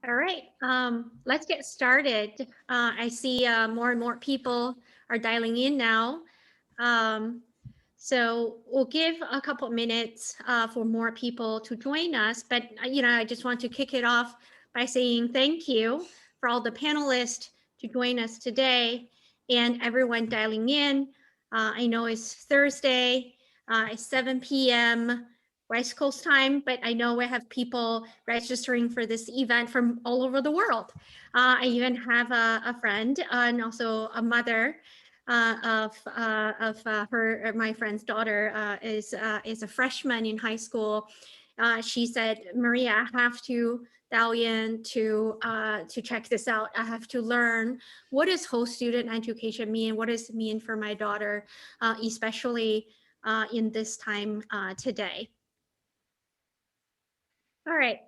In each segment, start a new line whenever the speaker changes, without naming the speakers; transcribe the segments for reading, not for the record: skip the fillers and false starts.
All right, let's get started. I see more and more people are dialing in now. Um, so we'll give a couple of minutes for more people to join us. But, I just want to kick it off by saying thank you for all the panelists to join us today and everyone dialing in. I know it's Thursday, it's 7 p.m. West Coast time, but I know we have people registering for this event from all over the world. I even have a friend and also a mother of my friend's daughter is a freshman in high school. She said, "Maria, I have to dial in to check this out. I have to learn what does whole student education mean. What does it mean for my daughter, especially in this time today." All right.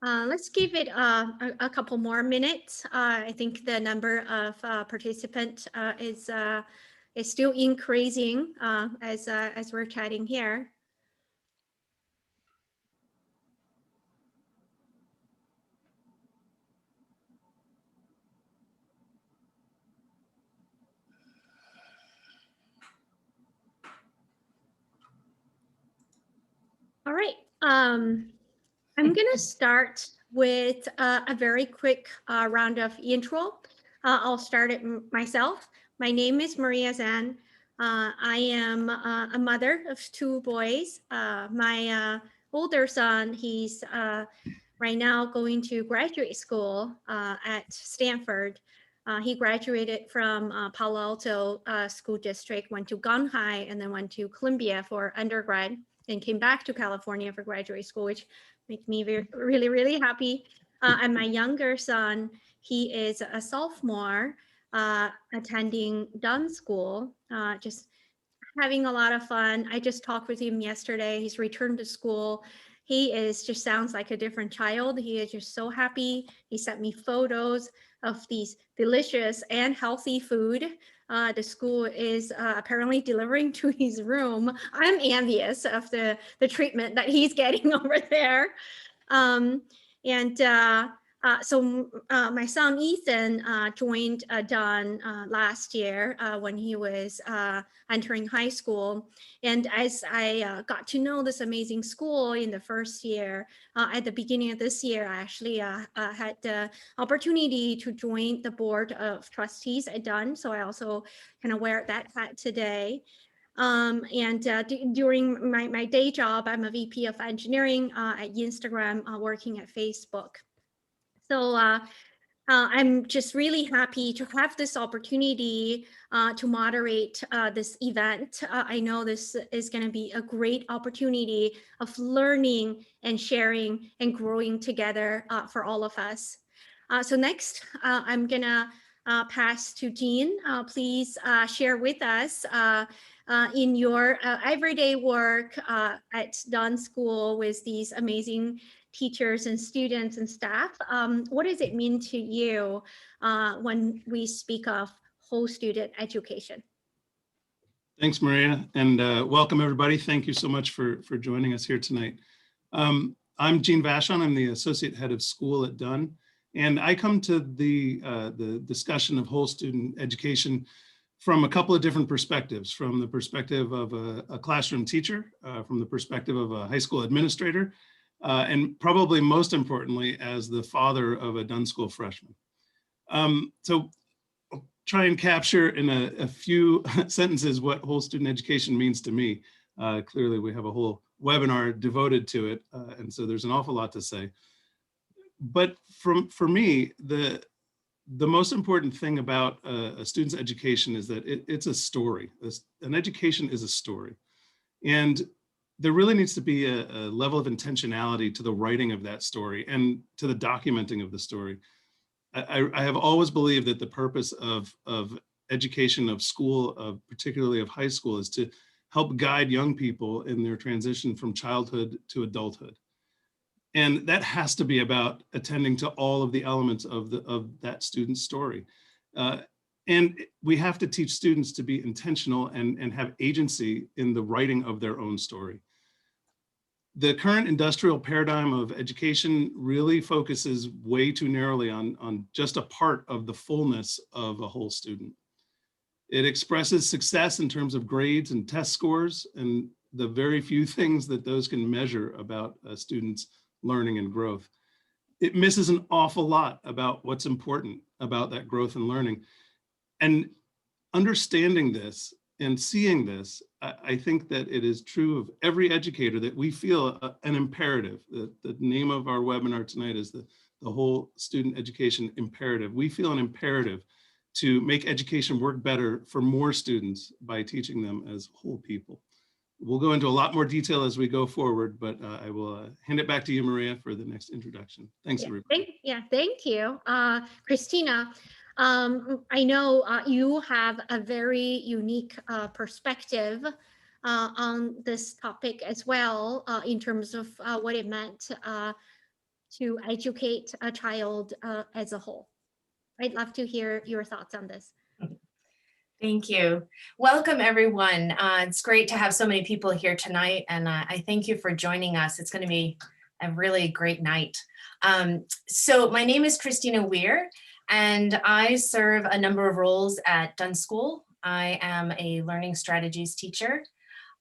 Let's give it a couple more minutes. I think the number of participants is still increasing as we're chatting here. All right. I'm going to start with a very quick round of intro. I'll start it myself. My name is Maria Zan. I am a mother of two boys. My older son, he's right now going to graduate school at Stanford. He graduated from Palo Alto School District, went to Gunn High, and then went to Columbia for undergrad, and came back to California for graduate school, which makes me really, really happy. And my younger son, he is a sophomore attending Dunn School, just having a lot of fun. I just talked with him yesterday. He's returned to school. He just sounds like a different child. He is just so happy. He sent me photos of these delicious and healthy food. The school is apparently delivering to his room. I'm envious of the treatment that he's getting over there. And so my son Ethan joined Dunn last year when he was entering high school. And as I got to know this amazing school in the first year, at the beginning of this year, I actually had the opportunity to join the board of trustees at Dunn. So I also kind of wear that hat today. During my day job, I'm a VP of engineering at Instagram, working at Facebook. So I'm just really happy to have this opportunity to moderate this event. I know this is going to be a great opportunity of learning and sharing and growing together for all of us. So next, I'm going to pass to Jean. Please share with us in your everyday work at Dunn School with these amazing teachers and students and staff. What does it mean to you when we speak of whole student education?
Thanks, Maria, and welcome everybody. Thank you so much for joining us here tonight. I'm Gene Vashon. I'm the Associate Head of School at Dunn, and I come to the discussion of whole student education from a couple of different perspectives, from the perspective of a classroom teacher, from the perspective of a high school administrator, and probably most importantly, as the father of a Dunn School freshman. So I'll try and capture in a few sentences what whole student education means to me. Clearly, we have a whole webinar devoted to it, and so there's an awful lot to say. But for me, the most important thing about a student's education is that it's a story. An education is a story. And there really needs to be a level of intentionality to the writing of that story and to the documenting of the story. I have always believed that the purpose of education, of school, particularly of high school, is to help guide young people in their transition from childhood to adulthood. And that has to be about attending to all of the elements of that student's story. And we have to teach students to be intentional and have agency in the writing of their own story. The current industrial paradigm of education really focuses way too narrowly on just a part of the fullness of a whole student. It expresses success in terms of grades and test scores and the very few things that those can measure about a student's learning and growth. It misses an awful lot about what's important about that growth and learning. And understanding this and seeing this, I think that it is true of every educator that we feel an imperative. The name of our webinar tonight is the whole student education imperative. We feel an imperative to make education work better for more students by teaching them as whole people. We'll go into a lot more detail as we go forward, but I will hand it back to you, Maria, for the next introduction. Thanks, everybody.
Thank you. Christina, I know you have a very unique perspective on this topic as well, in terms of what it meant to educate a child as a whole. I'd love to hear your thoughts on this.
Thank you. Welcome, everyone. It's great to have so many people here tonight, and I thank you for joining us. It's going to be a really great night. So my name is Christina Weir, and I serve a number of roles at Dunn School. I am a learning strategies teacher.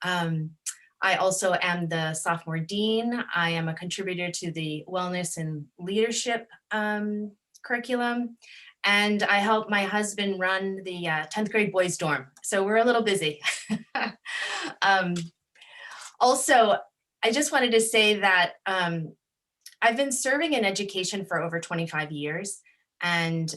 I also am the sophomore dean. I am a contributor to the wellness and leadership curriculum. And I help my husband run the 10th grade boys dorm. So we're a little busy. Also, I just wanted to say that I've been serving in education for over 25 years, and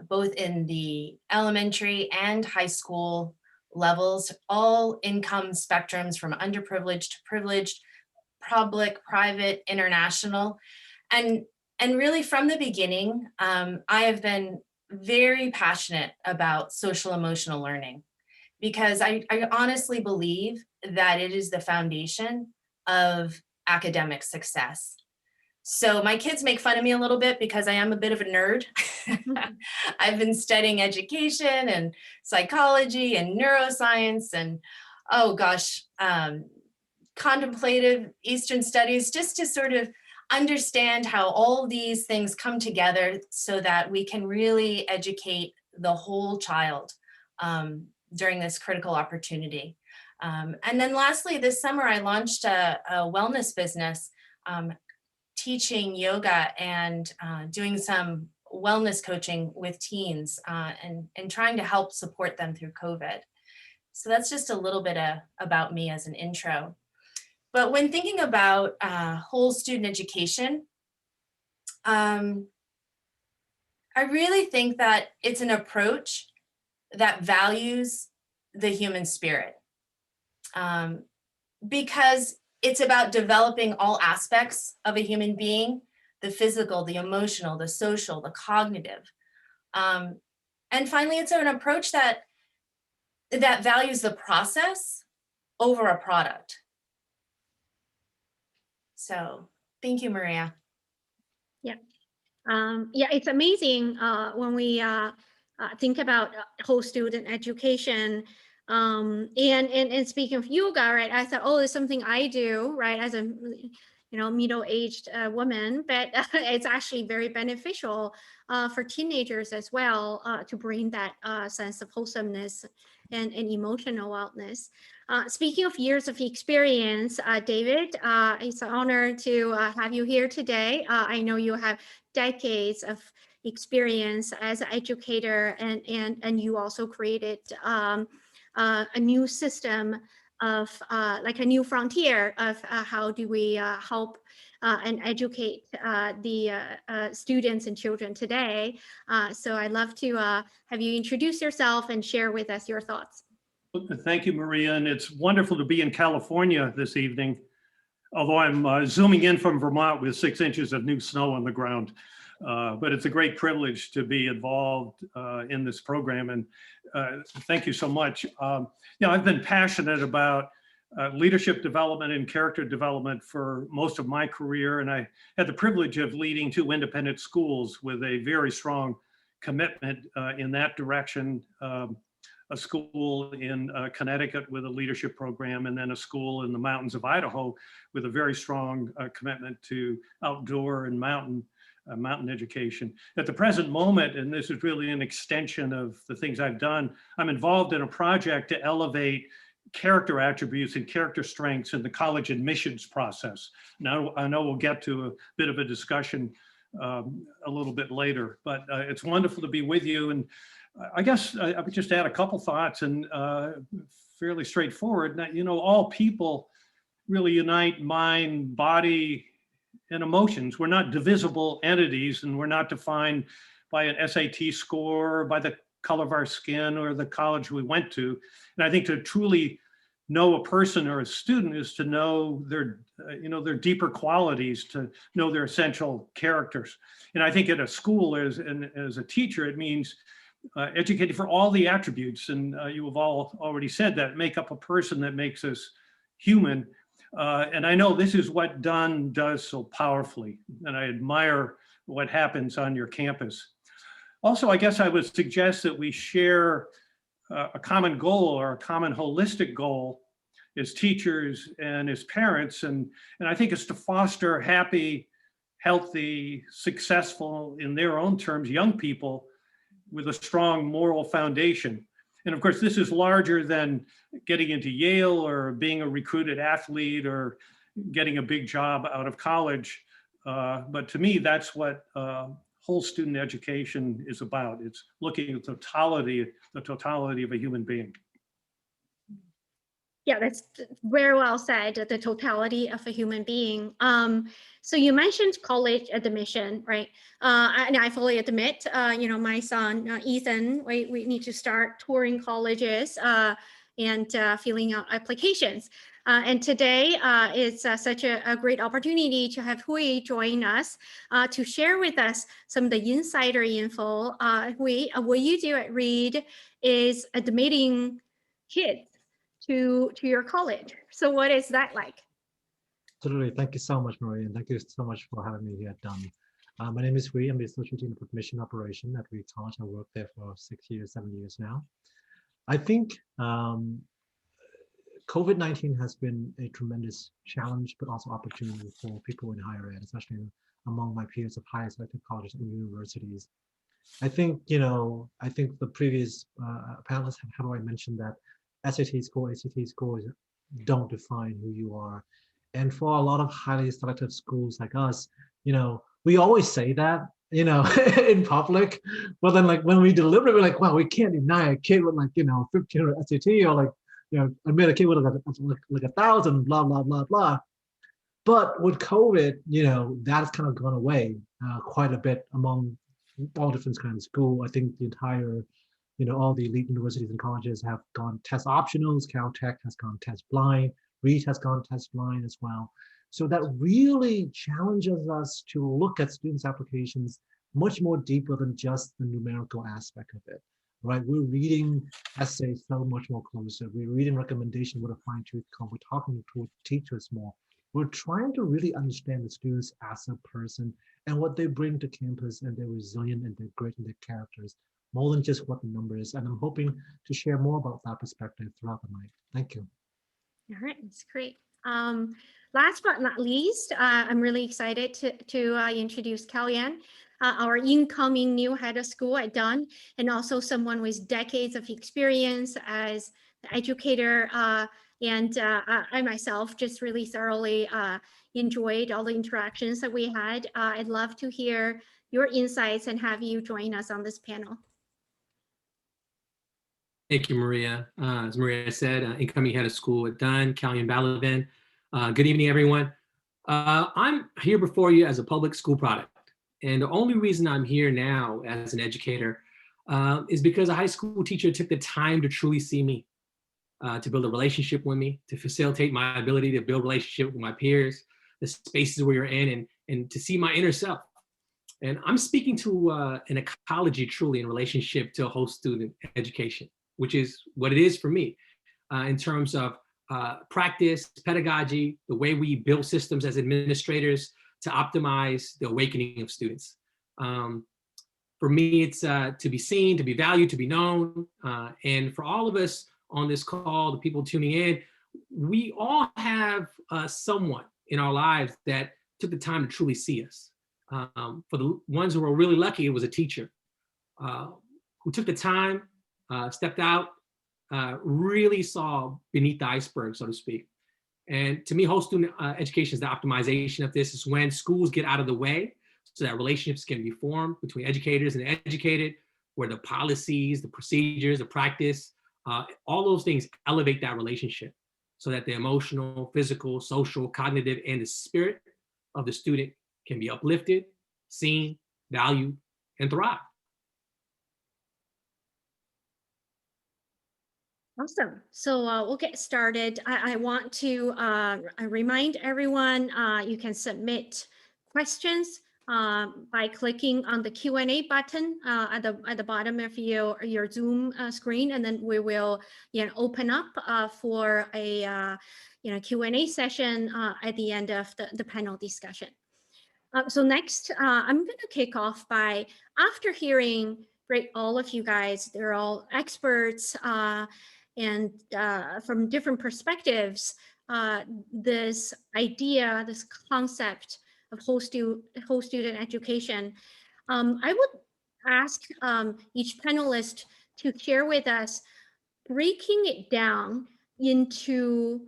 both in the elementary and high school levels, all income spectrums from underprivileged to privileged, public, private, international. And really from the beginning, I have been very passionate about social emotional learning, because I honestly believe that it is the foundation of academic success. So my kids make fun of me a little bit because I am a bit of a nerd. I've been studying education and psychology and neuroscience and, oh gosh, contemplative Eastern studies, just to sort of understand how all these things come together so that we can really educate the whole child during this critical opportunity. And then lastly, this summer, I launched a wellness business, teaching yoga and doing some wellness coaching with teens and trying to help support them through COVID. So that's just a little bit about me as an intro. But when thinking about whole student education, I really think that it's an approach that values the human spirit, because it's about developing all aspects of a human being, the physical, the emotional, the social, the cognitive. And finally, it's an approach that values the process over a product. So thank you, Maria.
Yeah, it's amazing when we think about whole student education. And speaking of yoga, right? I thought, oh, it's something I do, right? As a middle-aged woman, but it's actually very beneficial for teenagers as well, to bring that sense of wholesomeness and emotional wellness. Speaking of years of experience, David, it's an honor to have you here today. I know you have decades of experience as an educator, and you also created a new system of like a new frontier of how do we help and educate the students and children today. So I'd love to have you introduce yourself and share with us your thoughts.
Thank you, Maria, and it's wonderful to be in California this evening, although I'm zooming in from Vermont with 6 inches of new snow on the ground. But it's a great privilege to be involved in this program, and thank you so much. I've been passionate about leadership development and character development for most of my career, and I had the privilege of leading 2 independent schools with a very strong commitment in that direction a school in Connecticut with a leadership program, and then a school in the mountains of Idaho with a very strong commitment to outdoor and mountain education. At the present moment, and this is really an extension of the things I've done, I'm involved in a project to elevate character attributes and character strengths in the college admissions process. Now, I know we'll get to a bit of a discussion a little bit later, but it's wonderful to be with you. And I guess I would just add a couple thoughts, and fairly straightforward. You know, all people really unite mind, body, and emotions. We're not divisible entities, and we're not defined by an SAT score, by the color of our skin, or the college we went to. And I think to truly know a person or a student is to know their, their deeper qualities, to know their essential characters. And I think at a school, as a teacher, it means educated for all the attributes, and you have all already said that, make up a person that makes us human. And I know this is what Dunn does so powerfully, and I admire what happens on your campus. Also, I guess I would suggest that we share a common goal, or a common holistic goal, as teachers and as parents, and I think it's to foster happy, healthy, successful, in their own terms, young people with a strong moral foundation. And of course, this is larger than getting into Yale or being a recruited athlete or getting a big job out of college. But to me, that's what whole student education is about. It's looking at the totality of a human being.
Yeah, that's very well said, the totality of a human being. So you mentioned college admission, right? And I fully admit, my son, Ethan, we need to start touring colleges and filling out applications. And today is such a great opportunity to have Hui join us to share with us some of the insider info. Hui, what you do at Reed is admitting kids to your college. So what is that like?
Absolutely. Thank you so much, Maria, and thank you so much for having me here at Dunn. My name is Weir. I'm the Associate Dean of Admission Operation at Reed College. I worked there for 7 years now. I think COVID-19 has been a tremendous challenge, but also opportunity for people in higher ed, especially among my peers of higher selective colleges and universities. I think, the previous panelists have already mentioned that SAT score, ACT scores don't define who you are. And for a lot of highly selective schools like us, we always say that, in public, but then like when we deliver, we're like, well, we can't deny a kid with 1,500 SAT, or admit a kid with like 1,000, blah, blah, blah, blah. But with COVID, that's kind of gone away quite a bit among all different kinds of school. I think the entire all the elite universities and colleges have gone test optionals. Caltech has gone test blind. Reed has gone test blind as well. So that really challenges us to look at students' applications much more deeper than just the numerical aspect of it, right? We're reading essays so much more closer. We're reading recommendation with a fine-tooth comb. We're talking to teachers more. We're trying to really understand the students as a person and what they bring to campus, and their resilience and their grit and their characters, more than just what the number is. And I'm hoping to share more about that perspective throughout the night. Thank you.
All right, that's great. Last but not least, I'm really excited to introduce Kellyanne, our incoming new head of school at Dunn, and also someone with decades of experience as an educator. And I myself just really thoroughly enjoyed all the interactions that we had. I'd love to hear your insights and have you join us on this panel.
Thank you, Maria. As Maria said, incoming head of school at Dunn, Kellyanne Balaban. Good evening, everyone. I'm here before you as a public school product. And the only reason I'm here now as an educator is because a high school teacher took the time to truly see me, to build a relationship with me, to facilitate my ability to build relationship with my peers, the spaces we were in, and to see my inner self. And I'm speaking to an ecology truly in relationship to a whole student education, which is what it is for me in terms of practice, pedagogy, the way we build systems as administrators to optimize the awakening of students. For me, it's to be seen, to be valued, to be known. And for all of us on this call, the people tuning in, we all have someone in our lives that took the time to truly see us. For the ones who were really lucky, it was a teacher who took the time, stepped out, really saw beneath the iceberg, so to speak. And to me, whole student education is the optimization of this. Is when schools get out of the way so that relationships can be formed between educators and educated, where the policies, the procedures, the practice, all those things elevate that relationship so that the emotional, physical, social, cognitive, and the spirit of the student can be uplifted, seen, valued, and thrive.
Awesome. So we'll get started. I want to remind everyone you can submit questions by clicking on the Q&A button at the bottom of your Zoom screen, and then we will open up for a Q&A session at the end of the panel discussion. So next, I'm going to kick off by, after hearing all of you guys, they're all experts and from different perspectives, this idea, this concept of whole student education. I would ask each panelist to share with us, breaking it down into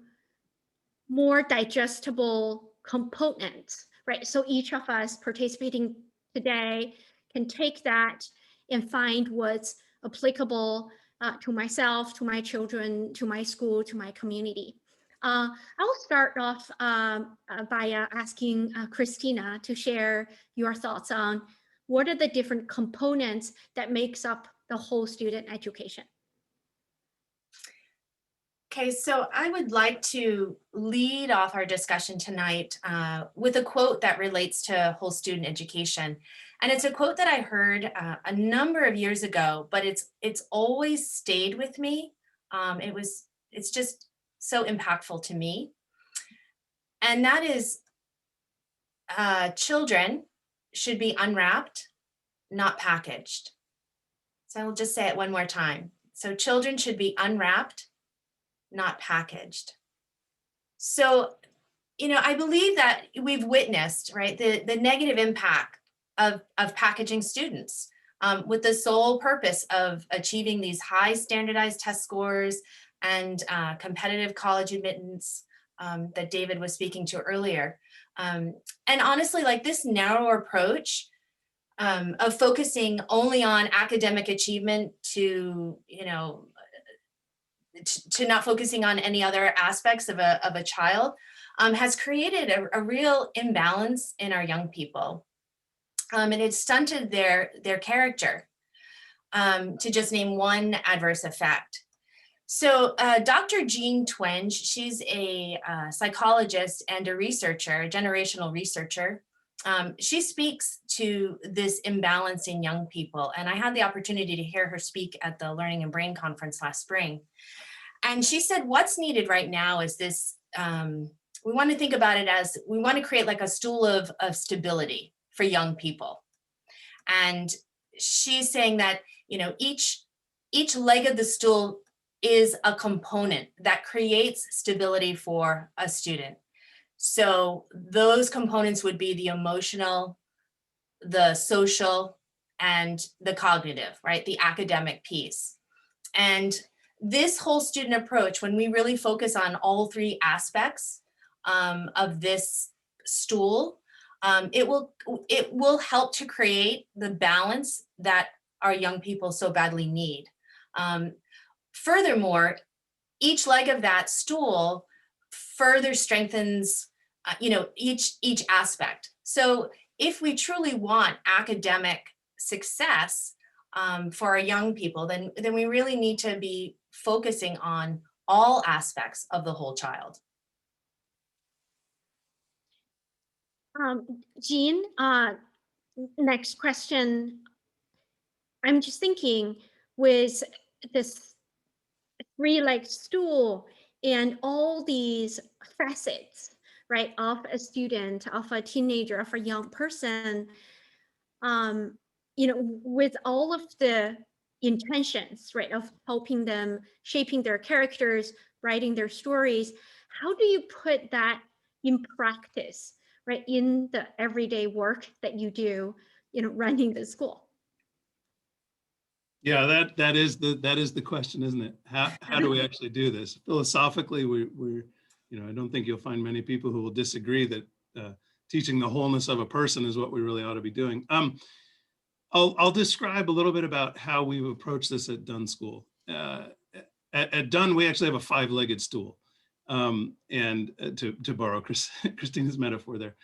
more digestible components, right? So each of us participating today can take that and find what's applicable to myself, to my children, to my school, to my community. I will start off by asking Christina to share your thoughts on what are the different components that makes up the whole student education.
Okay, so I would like to lead off our discussion tonight with a quote that relates to whole student education. And it's a quote that I heard a number of years ago, but it's always stayed with me. It's just so impactful to me. And that is, children should be unwrapped, not packaged. So I'll just say it one more time. So children should be unwrapped, not packaged. So, I believe that we've witnessed, right, the negative impact of packaging students with the sole purpose of achieving these high standardized test scores and competitive college admittance that David was speaking to earlier. And honestly, like this narrow approach of focusing only on academic achievement to not focusing on any other aspects of a child has created a real imbalance in our young people. And it's stunted their character, to just name one adverse effect. So Dr. Jean Twenge, she's a psychologist and a researcher, a generational researcher. She speaks to this imbalance in young people. And I had the opportunity to hear her speak at the Learning and Brain Conference last spring. And she said, what's needed right now is this, we want to think about it as, we want to create like a stool of stability for young people. And she's saying that, each leg of the stool is a component that creates stability for a student. So those components would be the emotional, the social, and the cognitive, right? The academic piece. And this whole student approach, when we really focus on all three aspects of this stool, it will help to create the balance that our young people so badly need. Furthermore, each leg of that stool further strengthens, each aspect. So if we truly want academic success for our young people, then we really need to be focusing on all aspects of the whole child.
Jean, next question. I'm just thinking with this three-legged stool and all these facets, right, of a student, of a teenager, of a young person, with all of the intentions, right, of helping them, shaping their characters, writing their stories, how do you put that in practice, right, in the everyday work that you do, running the school?
Yeah, that is the question, isn't it? How do we actually do this? Philosophically, we're I don't think you'll find many people who will disagree that teaching the wholeness of a person is what we really ought to be doing. I'll describe a little bit about how we've approached this at Dunn School. At Dunn, we actually have a 5-legged stool, and to borrow Christina's metaphor there.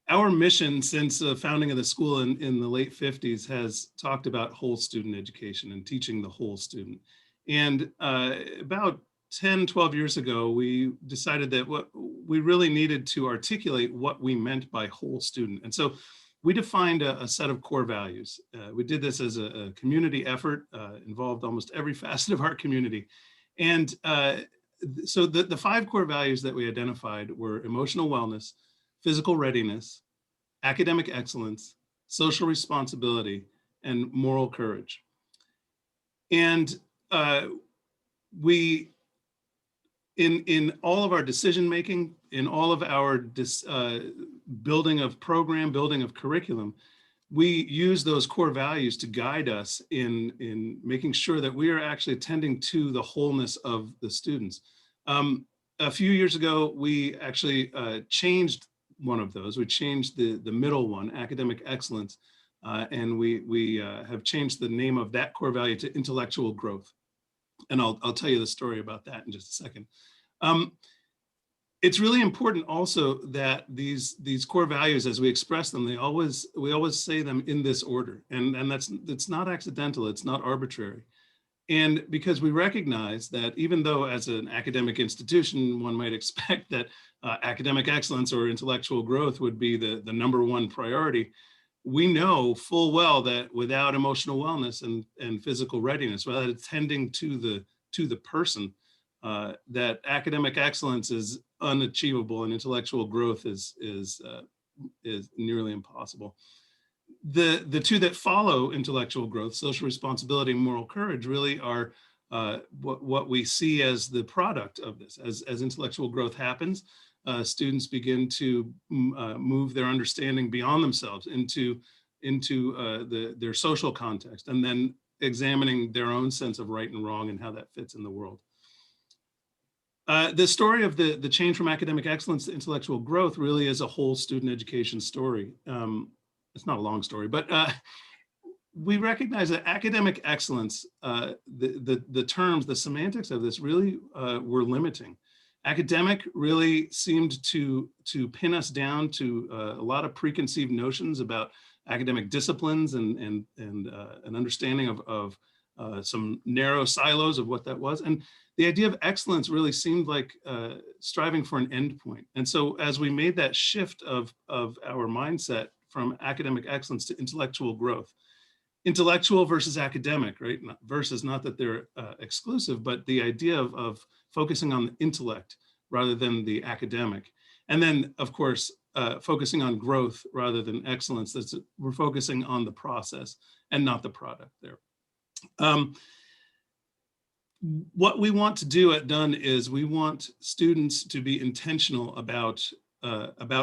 Our mission since the founding of the school in the late 50s has talked about whole student education and teaching the whole student. And about 10, 12 years ago, we decided that what we really needed to articulate what we meant by whole student. And so we defined a set of core values. We did this as a community effort, involved almost every facet of our community. And so the 5 core values that we identified were emotional wellness, physical readiness, academic excellence, social responsibility, and moral courage. And we, in all of our decision making, in all of our building of program, building of curriculum, we use those core values to guide us in making sure that we are actually attending to the wholeness of the students. A few years ago, we actually changed one of those. We changed the middle one, academic excellence, and we have changed the name of that core value to intellectual growth. And I'll tell you the story about that in just a second. It's really important also that these core values, as we express them, we always say them in this order, and that's not accidental. It's not arbitrary. And because we recognize that even though as an academic institution, one might expect that academic excellence or intellectual growth would be the #1 priority, we know full well that without emotional wellness and physical readiness, without attending to the person, that academic excellence is unachievable and intellectual growth is nearly impossible. The two that follow intellectual growth, social responsibility and moral courage, really are what we see as the product of this. As intellectual growth happens, students begin to move their understanding beyond themselves into their social context, and then examining their own sense of right and wrong and how that fits in the world. The story of the change from academic excellence to intellectual growth really is a whole student education story. It's not a long story, but we recognize that academic excellence, the terms, the semantics of this really were limiting. Academic really seemed to pin us down to a lot of preconceived notions about academic disciplines and an understanding of some narrow silos of what that was. And the idea of excellence really seemed like striving for an endpoint. And so as we made that shift of our mindset from academic excellence to intellectual growth, intellectual versus academic, right? Versus, not that they're exclusive, but the idea of focusing on the intellect rather than the academic. And then, of course, focusing on growth rather than excellence. We're focusing on the process and not the product there. What we want to do at Dunn is we want students to be intentional about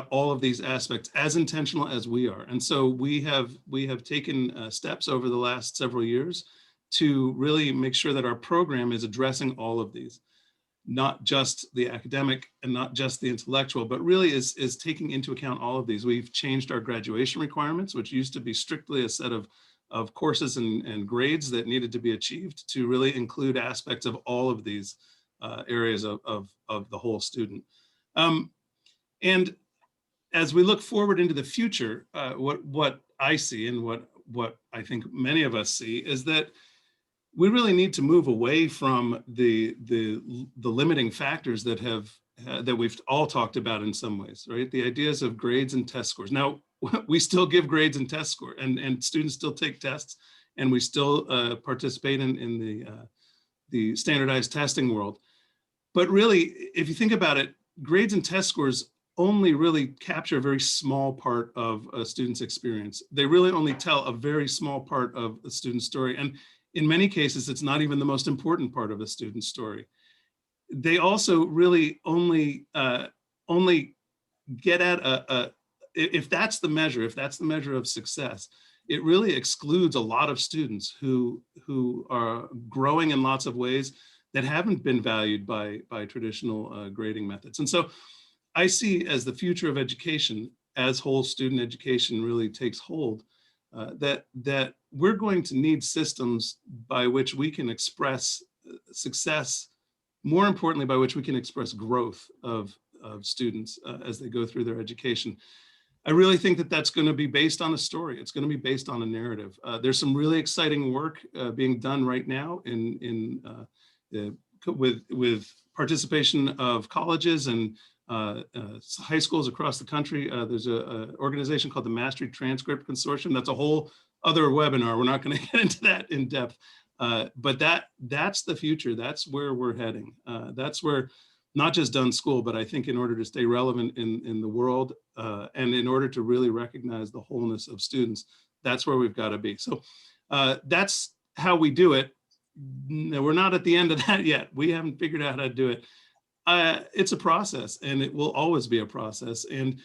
all of these aspects, as intentional as we are. And so we have taken steps over the last several years to really make sure that our program is addressing all of these, not just the academic and not just the intellectual, but really is taking into account all of these. We've changed our graduation requirements, which used to be strictly a set of courses and grades that needed to be achieved, to really include aspects of all of these areas of the whole student. And as we look forward into the future, what I see and what I think many of us see is that we really need to move away from the limiting factors that we've all talked about in some ways, right? The ideas of grades and test scores. Now, we still give grades and test score, and students still take tests, and we still participate in the standardized testing world. But really, if you think about it, grades and test scores only really capture a very small part of a student's experience. They really only tell a very small part of a student's story. And in many cases, it's not even the most important part of a student's story. They also really only get at if that's the measure of success, it really excludes a lot of students who are growing in lots of ways that haven't been valued by traditional grading methods. And so I see as the future of education, as whole student education really takes hold, that we're going to need systems by which we can express success, more importantly, by which we can express growth of students as they go through their education. I really think that that's going to be based on a story. It's going to be based on a narrative. There's some really exciting work being done right now with participation of colleges and high schools across the country. There's an organization called the Mastery Transcript Consortium. That's a whole other webinar. We're not going to get into that in depth, but that's the future. That's where we're heading. That's where not just Dunn School, but I think in order to stay relevant in the world and in order to really recognize the wholeness of students, that's where we've got to be. So that's how we do it. We're not at the end of that yet. We haven't figured out how to do it. It's a process, and it will always be a process. And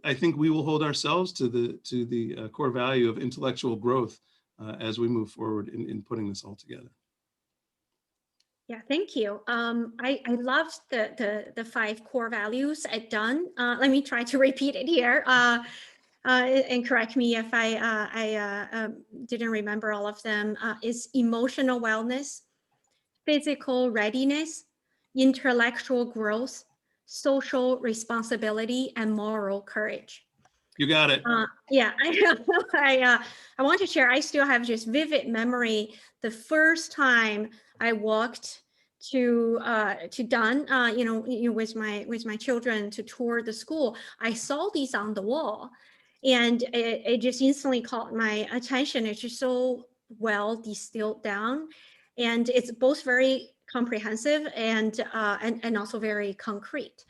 I think we will hold ourselves to the core value of intellectual growth as we move forward in putting this all together.
Yeah, thank you. I loved the 5 core values at Dunn. Let me try to repeat it here. And correct me if I didn't remember all of them. Is emotional wellness, physical readiness, intellectual growth, social responsibility, and moral courage.
You got it.
Yeah, I want to share. I still have just vivid memory. The first time I walked to Dunn, with my children to tour the school, I saw these on the wall, and it just instantly caught my attention. It's just so well distilled down, and it's both very comprehensive and also very concrete.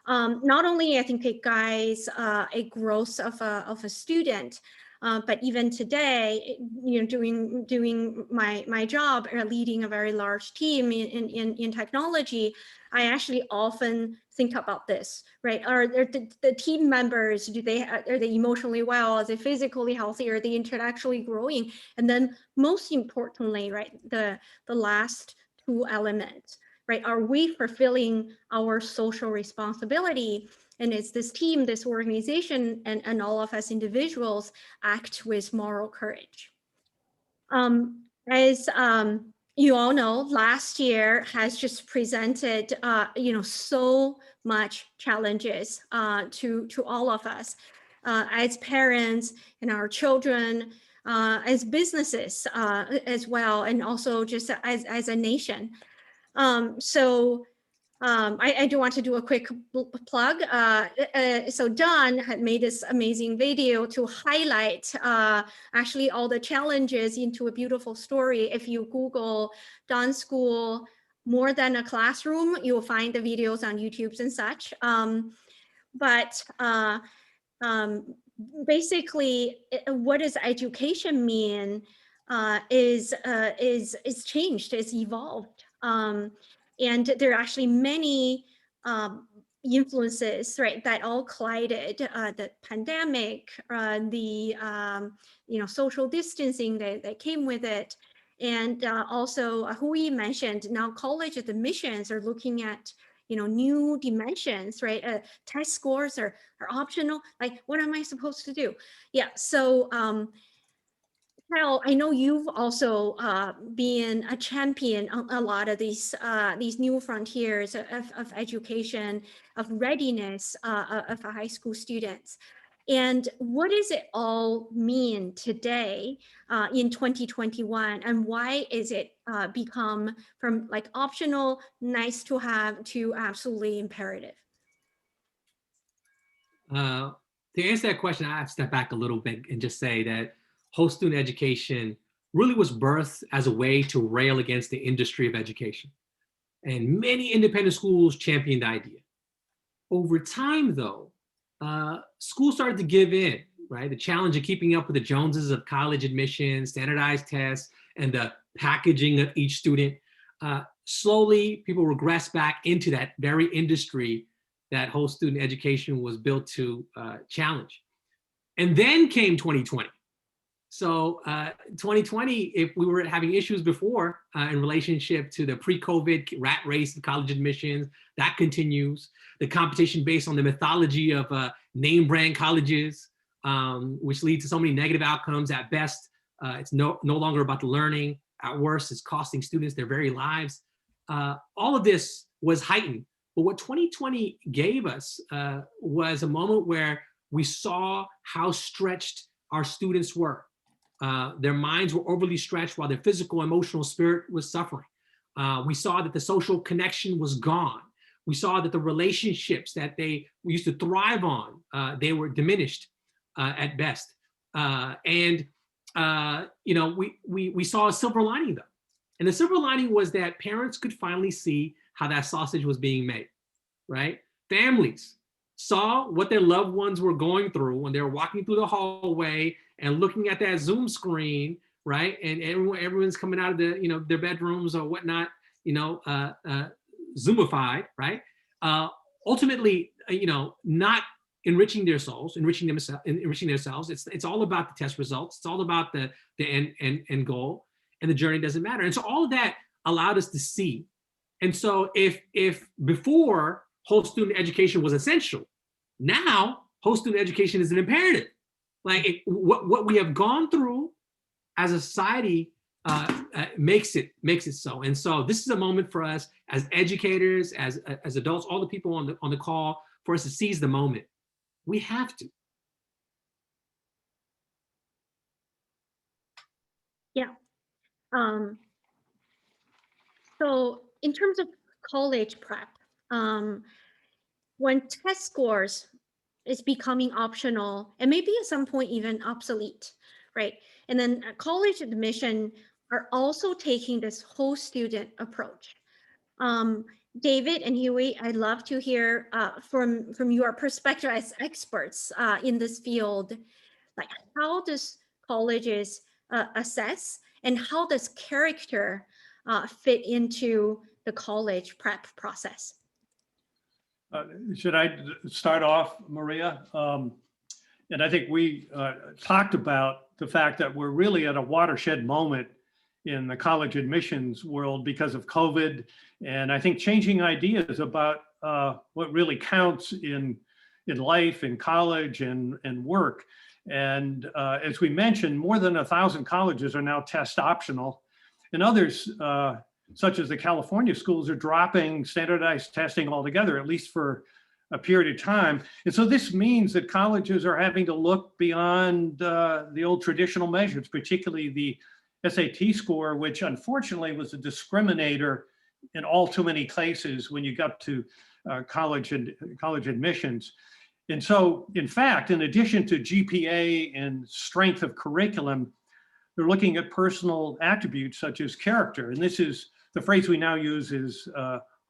Not only I think it guides a growth of a student, but even today, doing my job or leading a very large team in technology, I actually often think about this, right? Are the team members, are they emotionally well? Are they physically healthy? Are they intellectually growing? And then most importantly, right, the last 2 elements, right? Are we fulfilling our social responsibility? And it's this team, this organization, and all of us individuals act with moral courage. As you all know, last year has just presented, so much challenges to all of us as parents and our children, as businesses as well, and also just as a nation. I do want to do a quick plug. So Dunn had made this amazing video to highlight actually all the challenges into a beautiful story. If you Google Dunn School more than a classroom, you'll find the videos on YouTube and such. Basically, what does education mean is changed, is evolved. And there are actually many influences, right, that all collided: the pandemic, the social distancing that came with it, and also who we mentioned. Now, college admissions are looking at new dimensions, right? Test scores are optional. Like, what am I supposed to do? Yeah. So Carol, I know you've also been a champion on a lot of these new frontiers of education, of readiness of our high school students. And what does it all mean today in 2021? And why is it become from like optional, nice to have, to absolutely imperative?
To answer that question, I have to step back a little bit and just say that whole student education really was birthed as a way to rail against the industry of education. And many independent schools championed the idea. Over time, though, schools started to give in, right? The challenge of keeping up with the Joneses of college admissions, standardized tests, and the packaging of each student. Slowly, people regress back into that very industry that whole student education was built to challenge. And then came 2020. So 2020, if we were having issues before in relationship to the pre-COVID rat race of college admissions, that continues. The competition based on the mythology of name brand colleges, which leads to so many negative outcomes. At best, it's no longer about the learning. At worst, it's costing students their very lives. All of this was heightened. But what 2020 gave us was a moment where we saw how stretched our students were. Their minds were overly stretched while their physical, emotional spirit was suffering. We saw that the social connection was gone. We saw that the relationships that we used to thrive on, they were diminished at best. We saw a silver lining though. And the silver lining was that parents could finally see how that sausage was being made, right? Families saw what their loved ones were going through when they were walking through the hallway and looking at that Zoom screen, right? And everyone's coming out of their bedrooms or whatnot, Zoomified, right? Ultimately, not enriching their souls, enriching themselves. It's all about the test results. It's all about the end goal, and the journey doesn't matter. And so all of that allowed us to see. And so if before whole student education was essential, now whole student education is an imperative. Like what we have gone through as a society makes it so. And so this is a moment for us as educators, as adults, all the people on the call, for us to seize the moment. We have to.
Yeah. So in terms of college prep, when test scores is becoming optional and maybe at some point even obsolete, right? And then college admission are also taking this whole student approach. David and Huey, I'd love to hear from your perspective as experts in this field, like how does colleges assess and how does character fit into the college prep process?
Should I start off, Maria? And I think we talked about the fact that we're really at a watershed moment in the college admissions world because of COVID. And I think changing ideas about what really counts in life, in college and work. And as we mentioned, more than 1,000 colleges are now test optional, and others, such as the California schools, are dropping standardized testing altogether, at least for a period of time. And so this means that colleges are having to look beyond the old traditional measures, particularly the SAT score, which unfortunately was a discriminator in all too many cases when you got to college admissions. And so, in fact, in addition to GPA and strength of curriculum, they're looking at personal attributes such as character. And this is the phrase we now use is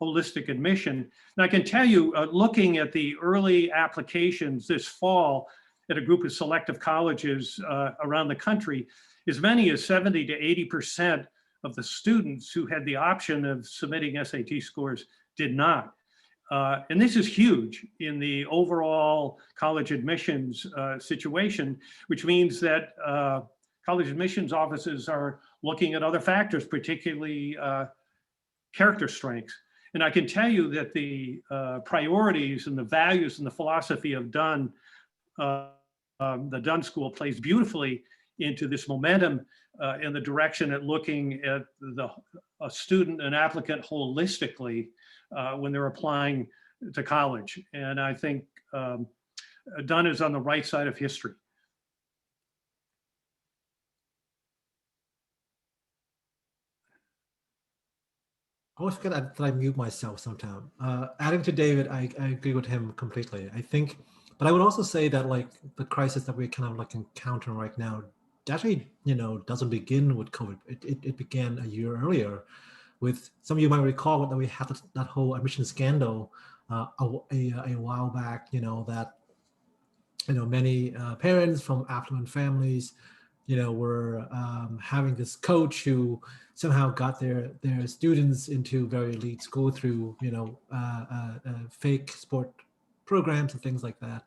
holistic admission. And I can tell you, looking at the early applications this fall at a group of selective colleges around the country, as many as 70 to 80% of the students who had the option of submitting SAT scores did not. And this is huge in the overall college admissions situation, which means that college admissions offices are looking at other factors, particularly character strengths. And I can tell you that the priorities and the values and the philosophy of Dunn, the Dunn School, plays beautifully into this momentum in the direction at looking at a student and applicant holistically when they're applying to college. And I think Dunn is on the right side of history.
I always forget that I mute myself sometimes. Adding to David, I agree with him completely. I think, but I would also say that like the crisis that we're kind of like encountering right now, actually, doesn't begin with COVID. It began a year earlier with, some of you might recall that we had that whole admission scandal a while back, that many parents from affluent families, were having this coach who somehow got their students into very elite school through fake sport programs and things like that.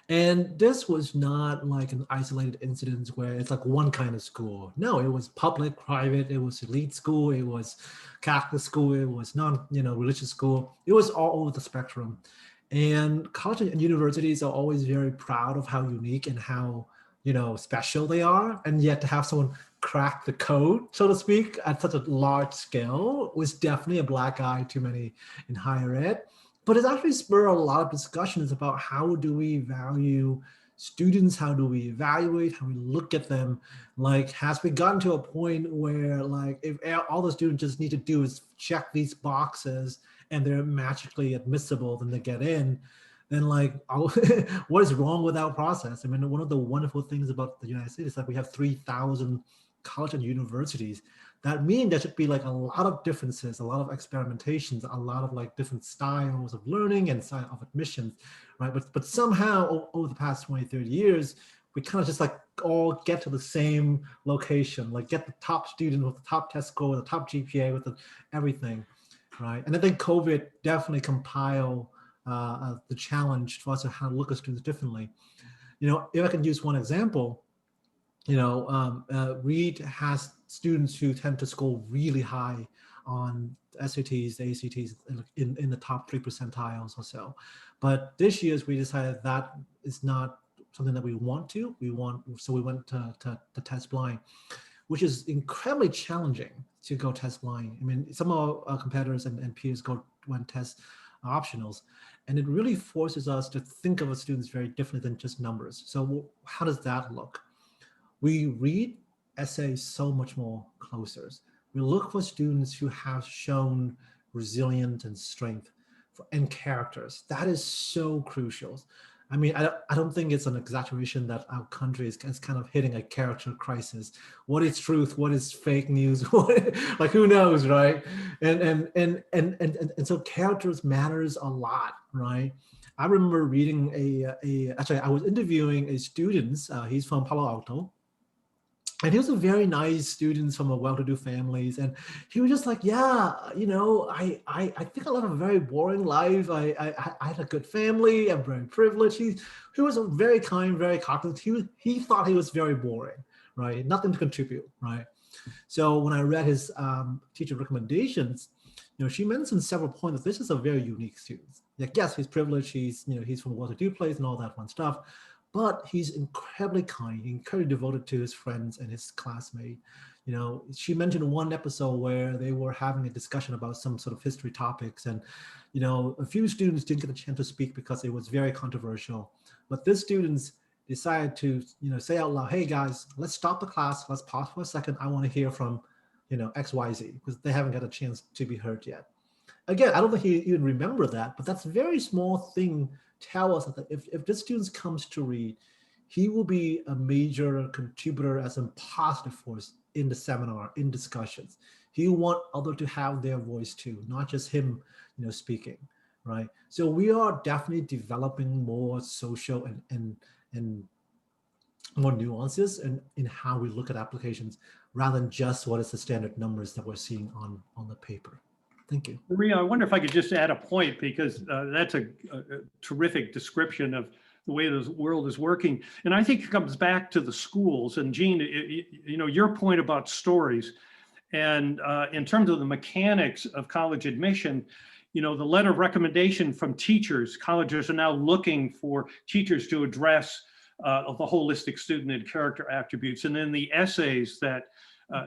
And this was not like an isolated incident where it's like one kind of school. No, it was public, private, it was elite school, it was Catholic school, it was religious school. It was all over the spectrum. And colleges and universities are always very proud of how unique and how, special they are. And yet to have someone crack the code, so to speak, at such a large scale was definitely a black eye too many in higher ed. But it's actually spurred a lot of discussions about how do we value students, how do we evaluate, how we look at them. Like, has we gotten to a point where, like, if all the students just need to do is check these boxes and they're magically admissible, then they get in, then like, what is wrong with our process? I mean, one of the wonderful things about the United States is that we have 3,000 colleges and universities. That means there should be like a lot of differences, a lot of experimentations, a lot of like different styles of learning and style of admissions, right? But somehow over the past 20, 30 years, we kind of just like all get to the same location, like get the top student with the top test score, the top GPA, with everything, right? And I think COVID definitely compiled the challenge for us to how to look at students differently. If I can use one example, Reed has students who tend to score really high on SATs, the ACTs in the top 3 percentiles or so. But this year we decided that is not something that we want to. So we went to test blind, which is incredibly challenging to go test blind. I mean, some of our competitors and peers went test optionals, and it really forces us to think of our students very differently than just numbers. So how does that look? We read essays so much more closer. We look for students who have shown resilience and strength and characters. That is so crucial. I mean, I don't think it's an exaggeration that our country is kind of hitting a character crisis. What is truth? What is fake news? Like, who knows, right? And so characters matters a lot, right? I remember reading actually, I was interviewing a student. He's from Palo Alto. And he was a very nice student from a well-to-do families. And he was just like, yeah, I think I live a very boring life. I had a good family. I'm very privileged. He was a very kind, very cognizant. He thought he was very boring, right? Nothing to contribute, right? So when I read his teacher recommendations, she mentioned several points that this is a very unique student. Like, yes, he's privileged. He's from a well-to-do place and all that fun stuff. But he's incredibly kind, incredibly devoted to his friends and his classmate. She mentioned one episode where they were having a discussion about some sort of history topics, and a few students didn't get a chance to speak because it was very controversial. But these students decided to say out loud, "Hey guys, let's stop the class. Let's pause for a second. I want to hear from XYZ," because they haven't got a chance to be heard yet. Again, I don't think he even remember that, but that's a very small thing. Tell us that if this student comes to Reed, he will be a major contributor as a positive force in the seminar, in discussions. He will want others to have their voice too, not just him, speaking, right? So we are definitely developing more social and more nuances in how we look at applications, rather than just what is the standard numbers that we're seeing on the paper. Thank you.
Maria, I wonder if I could just add a point, because that's a terrific description of the way the world is working. And I think it comes back to the schools. And Jean, your point about stories, and in terms of the mechanics of college admission, the letter of recommendation from teachers, colleges are now looking for teachers to address the holistic student and character attributes, and then the essays that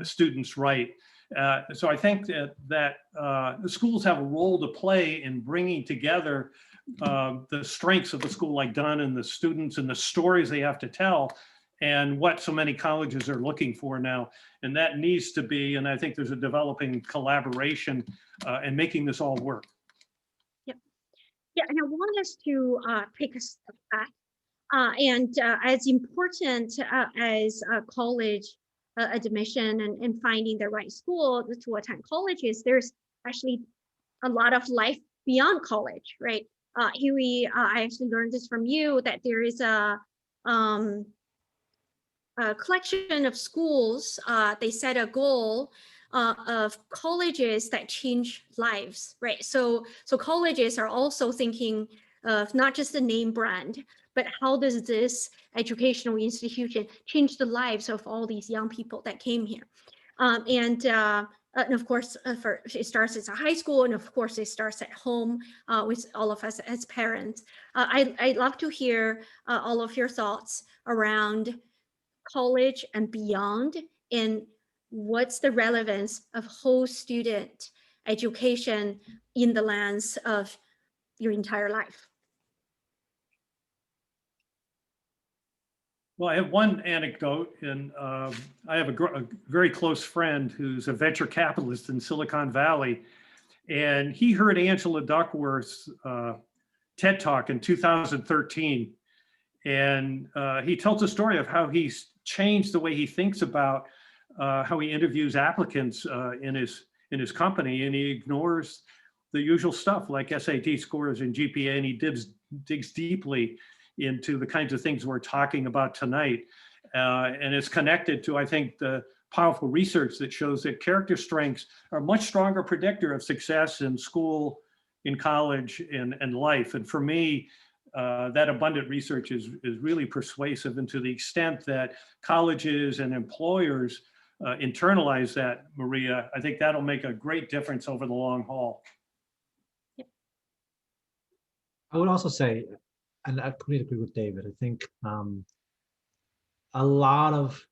students write. So I think that the schools have a role to play in bringing together the strengths of a school like Dunn and the students and the stories they have to tell, and what so many colleges are looking for now. And that needs to be, and I think there's a developing collaboration and making this all work.
Yep. Yeah, and I want us to take a step back. And as important as college admission and finding the right school to attend college is, there's actually a lot of life beyond college, right? I actually learned this from you, that there is a collection of schools. They set a goal of colleges that change lives, right? So colleges are also thinking of not just the name brand, but how does this educational institution change the lives of all these young people that came here? And of course, it starts as a high school, and of course, it starts at home with all of us as parents. I'd love to hear all of your thoughts around college and beyond, and what's the relevance of whole student education in the lens of your entire life.
Well, I have one anecdote, and I have a very close friend who's a venture capitalist in Silicon Valley, and he heard Angela Duckworth's TED Talk in 2013, and he tells a story of how he's changed the way he thinks about how he interviews applicants in his company, and he ignores the usual stuff like SAT scores and GPA, and he digs deeply into the kinds of things we're talking about tonight. And it's connected to, I think, the powerful research that shows that character strengths are a much stronger predictor of success in school, in college, and life. And for me, that abundant research is really persuasive, and to the extent that colleges and employers internalize that, Maria, I think that'll make a great difference over the long haul.
I would also say, and I completely agree with David, I think a lot of,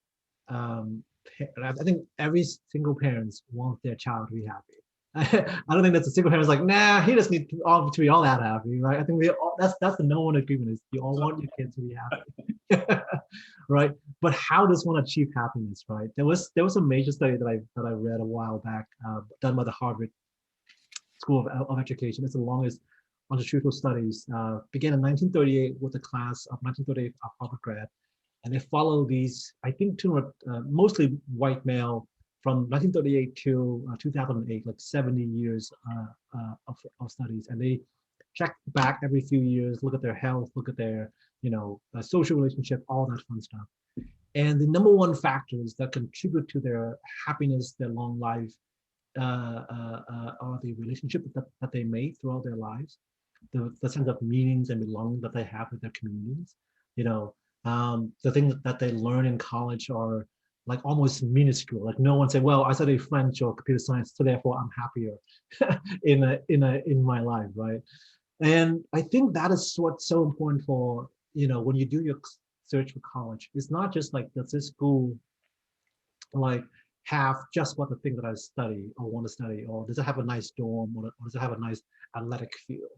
I think every single parent wants their child to be happy. I don't think that's a single parent's like, nah, he doesn't need to be all that happy, right? I think that's the no one agreement is you all want your kids to be happy, right? But how does one achieve happiness, right? There was a major study that I read a while back, done by the Harvard School of Education. It's the longest longitudinal studies. Began in 1938 with a class of 1938 Harvard grad, and they follow these, I think, mostly white male from 1938 to 2008, like 70 years of studies. And they check back every few years, look at their health, look at their social relationship, all that fun stuff. And the number one factors that contribute to their happiness, their long life, are the relationship that they made throughout their lives, the sense of meanings and belonging that they have with their communities. The things that they learn in college are like almost minuscule. Like no one said, well, I studied French or computer science, so therefore I'm happier in my life, right? And I think that is what's so important for, when you do your search for college. It's not just like, does this school like have just what the thing that I study or want to study, or does it have a nice dorm, or does it have a nice athletic feel,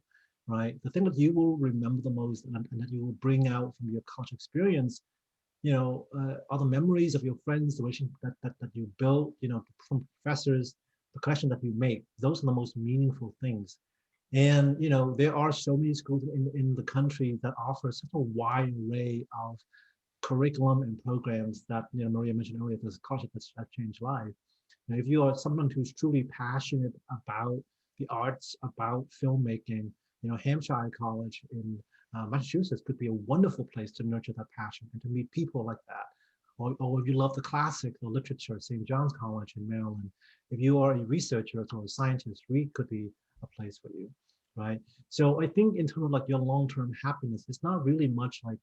right? The thing that you will remember the most and that you will bring out from your college experience, are the memories of your friends, the relationship that you built, from professors, the connection that you make. Those are the most meaningful things. And, there are so many schools in the country that offer such a wide array of curriculum and programs that, Maria mentioned earlier, there's a college that changed life. If you are someone who's truly passionate about the arts, about filmmaking, Hampshire College in Massachusetts could be a wonderful place to nurture that passion and to meet people like that. Or if you love the classics or literature, St. John's College in Maryland. If you are a researcher or a scientist, Reed could be a place for you, right? So I think in terms of like your long-term happiness, it's not really much like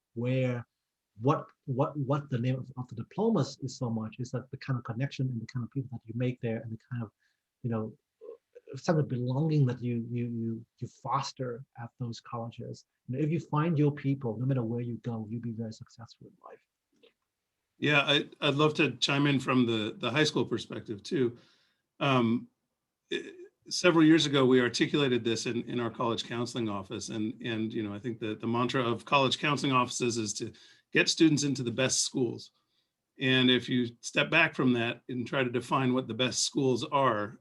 what the name of the diplomas is so much, is that the kind of connection and the kind of people that you make there, and the kind of sense of belonging that you foster at those colleges. If you find your people, no matter where you go, you'll be very successful in life.
Yeah, I'd love to chime in from the high school perspective too. Several years ago, we articulated this in our college counseling office, and I think that the mantra of college counseling offices is to get students into the best schools. And if you step back from that and try to define what the best schools are,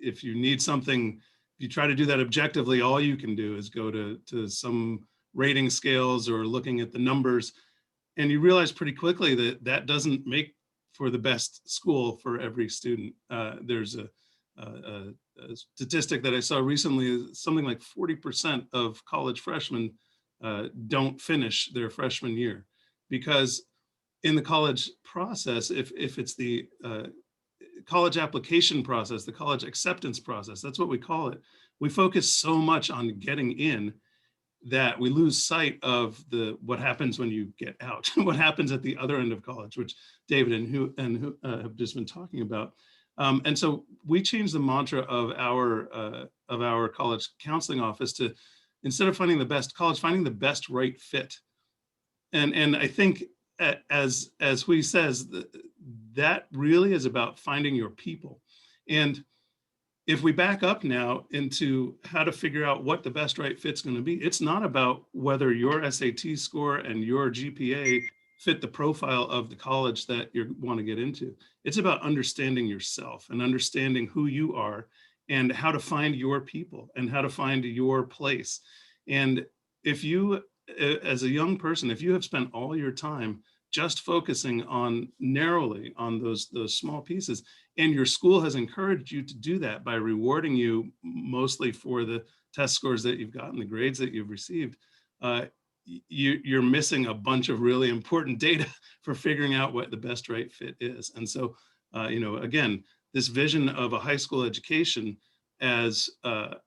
if you need something, if you try to do that objectively, all you can do is go to some rating scales or looking at the numbers. And you realize pretty quickly that doesn't make for the best school for every student. There's a statistic that I saw recently is something like 40% of college freshmen don't finish their freshman year, because in the college process, if it's the college application process, the college acceptance process, that's what we call it. We focus so much on getting in that we lose sight of what happens when you get out, what happens at the other end of college, which David and who have just been talking about. And so we changed the mantra of our college counseling office to, instead of finding the best college, finding the best right fit. And I think, as Hui says, that really is about finding your people. And if we back up now into how to figure out what the best right fit's going to be, it's not about whether your SAT score and your GPA fit the profile of the college that you want to get into. It's about understanding yourself and understanding who you are and how to find your people and how to find your place. And if you, as a young person, if you have spent all your time just focusing on narrowly on those small pieces, and your school has encouraged you to do that by rewarding you mostly for the test scores that you've gotten, the grades that you've received, you're missing a bunch of really important data for figuring out what the best right fit is. And so, again, this vision of a high school education as a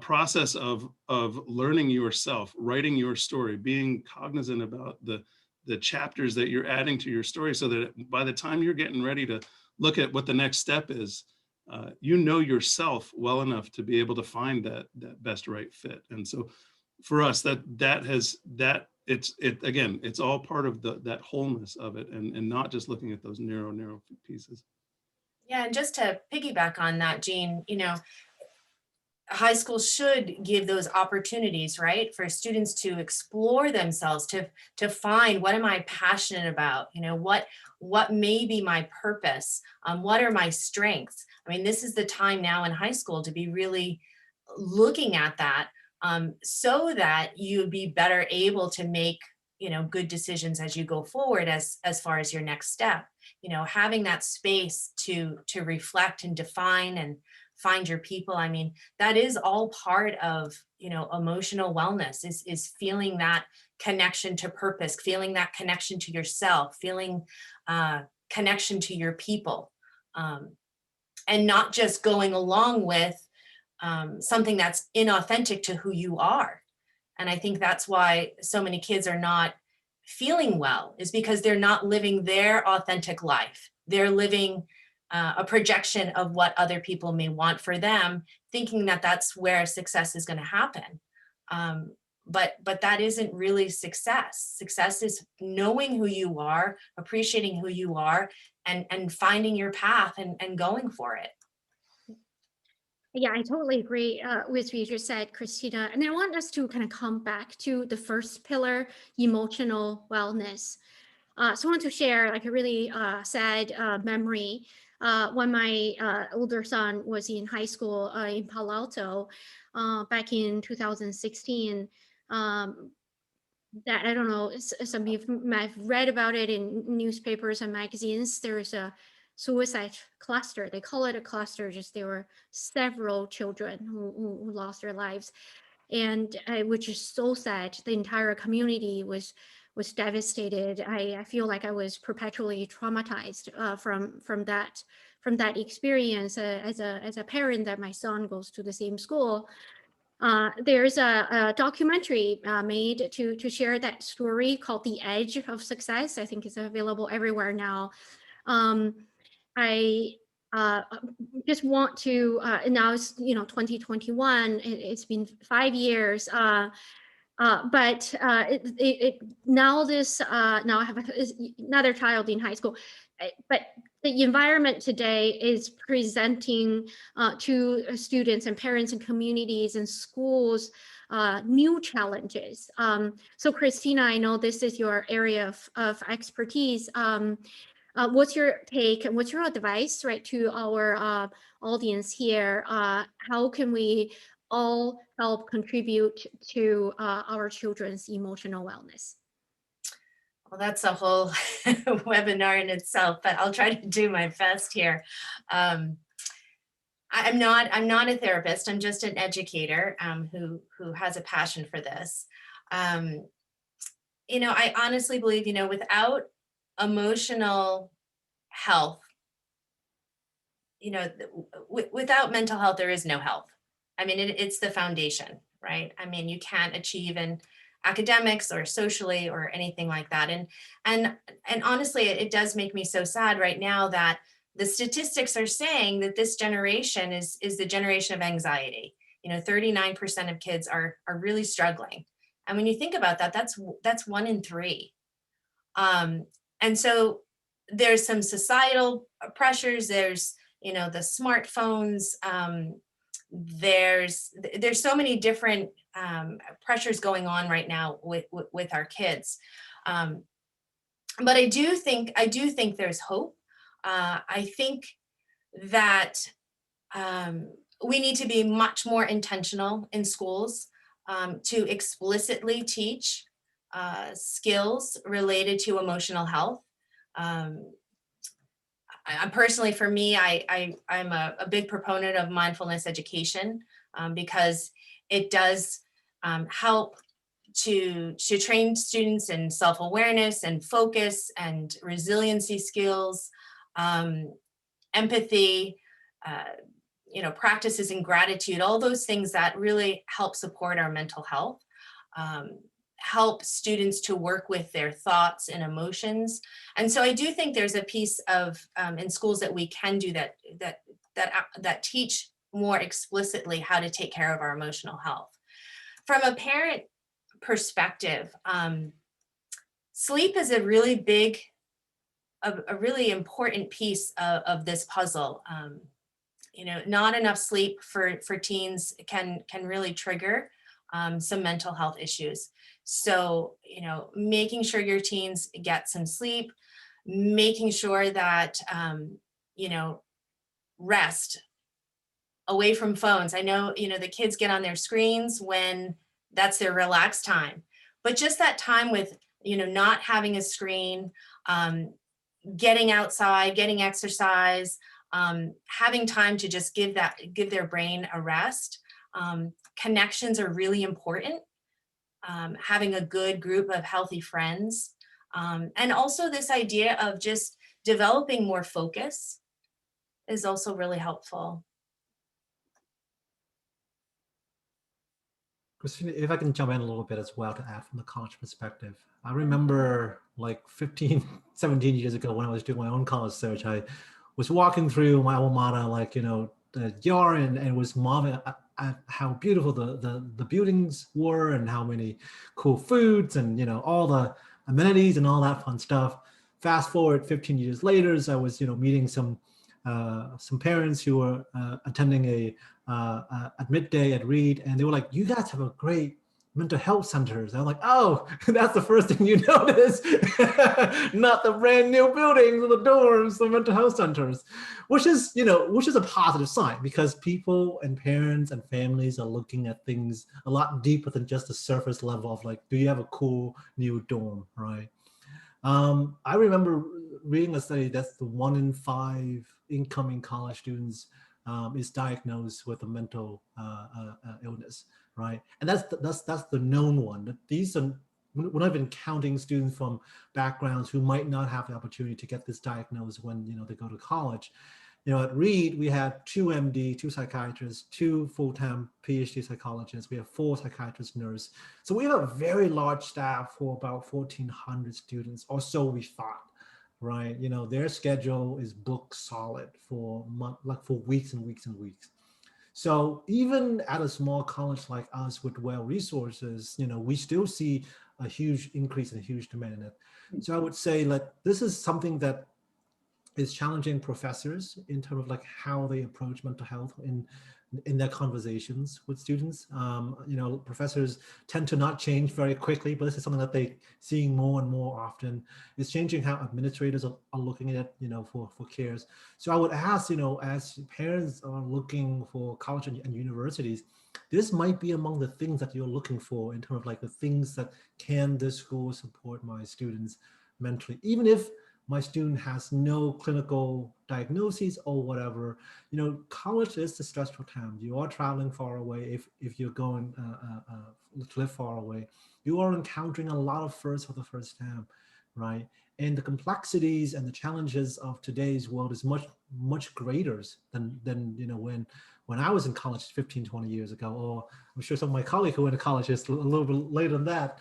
process of learning yourself, writing your story, being cognizant about the chapters that you're adding to your story, so that by the time you're getting ready to look at what the next step is, you know yourself well enough to be able to find that best right fit. And so for us, it's all part of that wholeness of it, and not just looking at those narrow pieces.
Yeah, and just to piggyback on that, Jean, high school should give those opportunities, right, for students to explore themselves, to find, what am I passionate about? What may be my purpose? What are my strengths? I mean, this is the time now in high school to be really looking at that, so that you'd be better able to make, good decisions as you go forward, as far as your next step. Having that space to reflect and define and find your people. I mean, that is all part of, emotional wellness, is feeling that connection to purpose, feeling that connection to yourself, feeling connection to your people, and not just going along with something that's inauthentic to who you are. And I think that's why so many kids are not feeling well, is because they're not living their authentic life. They're living a projection of what other people may want for them, thinking that that's where success is going to happen. But that isn't really success. Success is knowing who you are, appreciating who you are, and finding your path and going for it.
Yeah, I totally agree with what you just said, Christina. And I want us to kind of come back to the first pillar, emotional wellness. So I want to share like a really sad memory. When my older son was in high school in Palo Alto back in 2016, that I don't know, some of you might have read about it in newspapers and magazines. There's a suicide cluster. They call it a cluster, just there were several children who lost their lives, and which is so sad. The entire community was devastated. I feel like I was perpetually traumatized from that experience as a parent that my son goes to the same school. There's a documentary made to share that story called The Edge of Success. I think it's available everywhere now. I just want to, now it's 2021, it's been 5 years, but now I have another child in high school, but the environment today is presenting to students and parents and communities and schools new challenges. So Christina, I know this is your area of expertise. What's your take and what's your advice, right, to our audience here? How can we all help contribute to our children's emotional wellness?
Well, that's a whole webinar in itself, but I'll try to do my best here. I'm not a therapist. I'm just an educator who has a passion for this. I honestly believe, without emotional health, without mental health, there is no health. I mean, it's the foundation, right? I mean, you can't achieve in academics or socially or anything like that. And honestly, it does make me so sad right now that the statistics are saying that this generation is the generation of anxiety. 39% of kids are really struggling. And when you think about that, that's 1 in 3. And so there's some societal pressures. There's, the smartphones. There's so many different pressures going on right now with our kids. But I do think there's hope. I think that we need to be much more intentional in schools to explicitly teach skills related to emotional health. Personally, for me, I'm a big proponent of mindfulness education because it does help to train students in self-awareness and focus and resiliency skills, empathy, practices in gratitude, all those things that really help support our mental health, help students to work with their thoughts and emotions. And so I do think there's a piece of in schools that we can do that teach more explicitly how to take care of our emotional health. From a parent perspective, sleep is a really big, a really important piece of this puzzle. Not enough sleep for teens can really trigger some mental health issues. So, making sure your teens get some sleep, making sure that, rest away from phones. I know, the kids get on their screens when that's their relaxed time, but just that time with, not having a screen, getting outside, getting exercise, having time to just give their brain a rest. Connections are really important. Having a good group of healthy friends. And also this idea of just developing more focus is also really helpful.
Christina, if I can jump in a little bit as well to add from the college perspective. I remember like 15, 17 years ago when I was doing my own college search, I was walking through my alma mater, the yard and was marveling at how beautiful the buildings were and how many cool foods and, all the amenities and all that fun stuff. Fast forward 15 years later, I was, meeting some parents who were attending at midday at Reed, and they were like, "You guys have a great mental health centers." I'm like, "Oh, that's the first thing you notice, not the brand new buildings, the dorms, the mental health centers," which is a positive sign because people and parents and families are looking at things a lot deeper than just the surface level of like, do you have a cool new dorm, right? I remember reading a study that's the 1 in 5 incoming college students is diagnosed with a mental illness, right? And that's the known one. These are, we're not even counting students from backgrounds who might not have the opportunity to get this diagnosed when they go to college. At Reed, we had 2 MD, 2 psychiatrists, 2 full-time PhD psychologists. We have 4 psychiatrists, nurse. So we have a very large staff for about 1,400 students, or so we thought, right? Their schedule is booked solid for weeks and weeks and weeks. So even at a small college like us with well resources, we still see a huge increase and a huge demand in it. So I would say this is something that is challenging professors in terms of like how they approach mental health in their conversations with students. Professors tend to not change very quickly, but this is something that they're seeing more and more often. It's changing how administrators are looking at it, for cares. So I would ask, as parents are looking for college and universities, this might be among the things that you're looking for in terms of like the things that can this school support my students mentally, even if my student has no clinical diagnoses or whatever. College is a stressful time. You are traveling far away. If you're going to live far away, you are encountering a lot of firsts for the first time, right? And the complexities and the challenges of today's world is much greater than when I was in college 15, 20 years ago, or I'm sure some of my colleagues who went to college is a little bit later than that,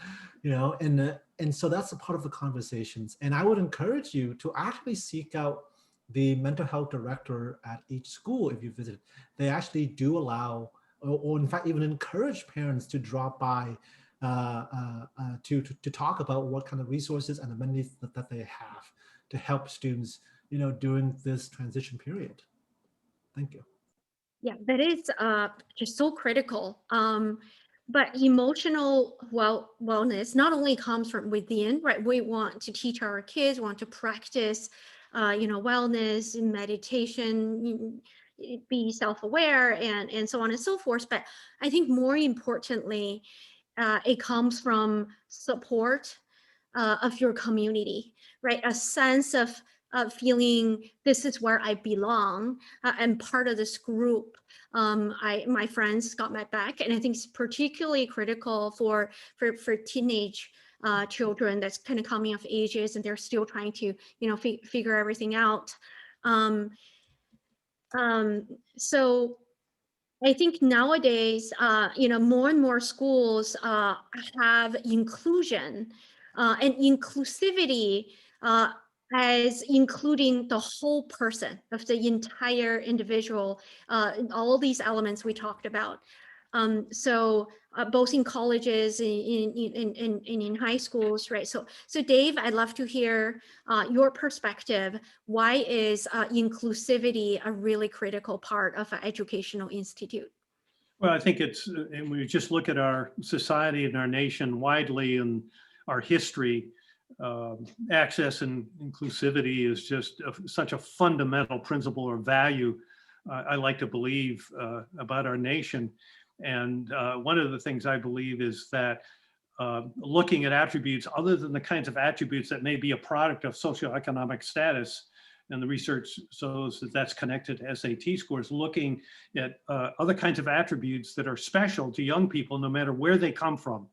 and so that's a part of the conversations. And I would encourage you to actually seek out the mental health director at each school if you visit. They actually do allow, or in fact, even encourage parents to drop by to talk about what kind of resources and amenities that they have to help students, during this transition period. Thank you.
Yeah, that is just so critical. But emotional wellness not only comes from within, right? We want to teach our kids, want to practice, wellness and meditation, be self-aware, and so on and so forth. But I think more importantly, it comes from support of your community, right? A sense of feeling this is where I belong and part of this group. My friends got my back, and I think it's particularly critical for teenage children that's kind of coming of ages, and they're still trying to figure everything out. So I think nowadays, more and more schools have inclusion and inclusivity as including the whole person of the entire individual, all these elements we talked about. So both in colleges and in high schools, right? So Dave, I'd love to hear your perspective. Why is inclusivity a really critical part of an educational institute?
Well, I think it's, and we just look at our society and our nation widely and our history, access and inclusivity is just such a fundamental principle or value, I like to believe, about our nation. And one of the things I believe is that looking at attributes other than the kinds of attributes that may be a product of socioeconomic status, and the research shows that that's connected to SAT scores, looking at other kinds of attributes that are special to young people no matter where they come from.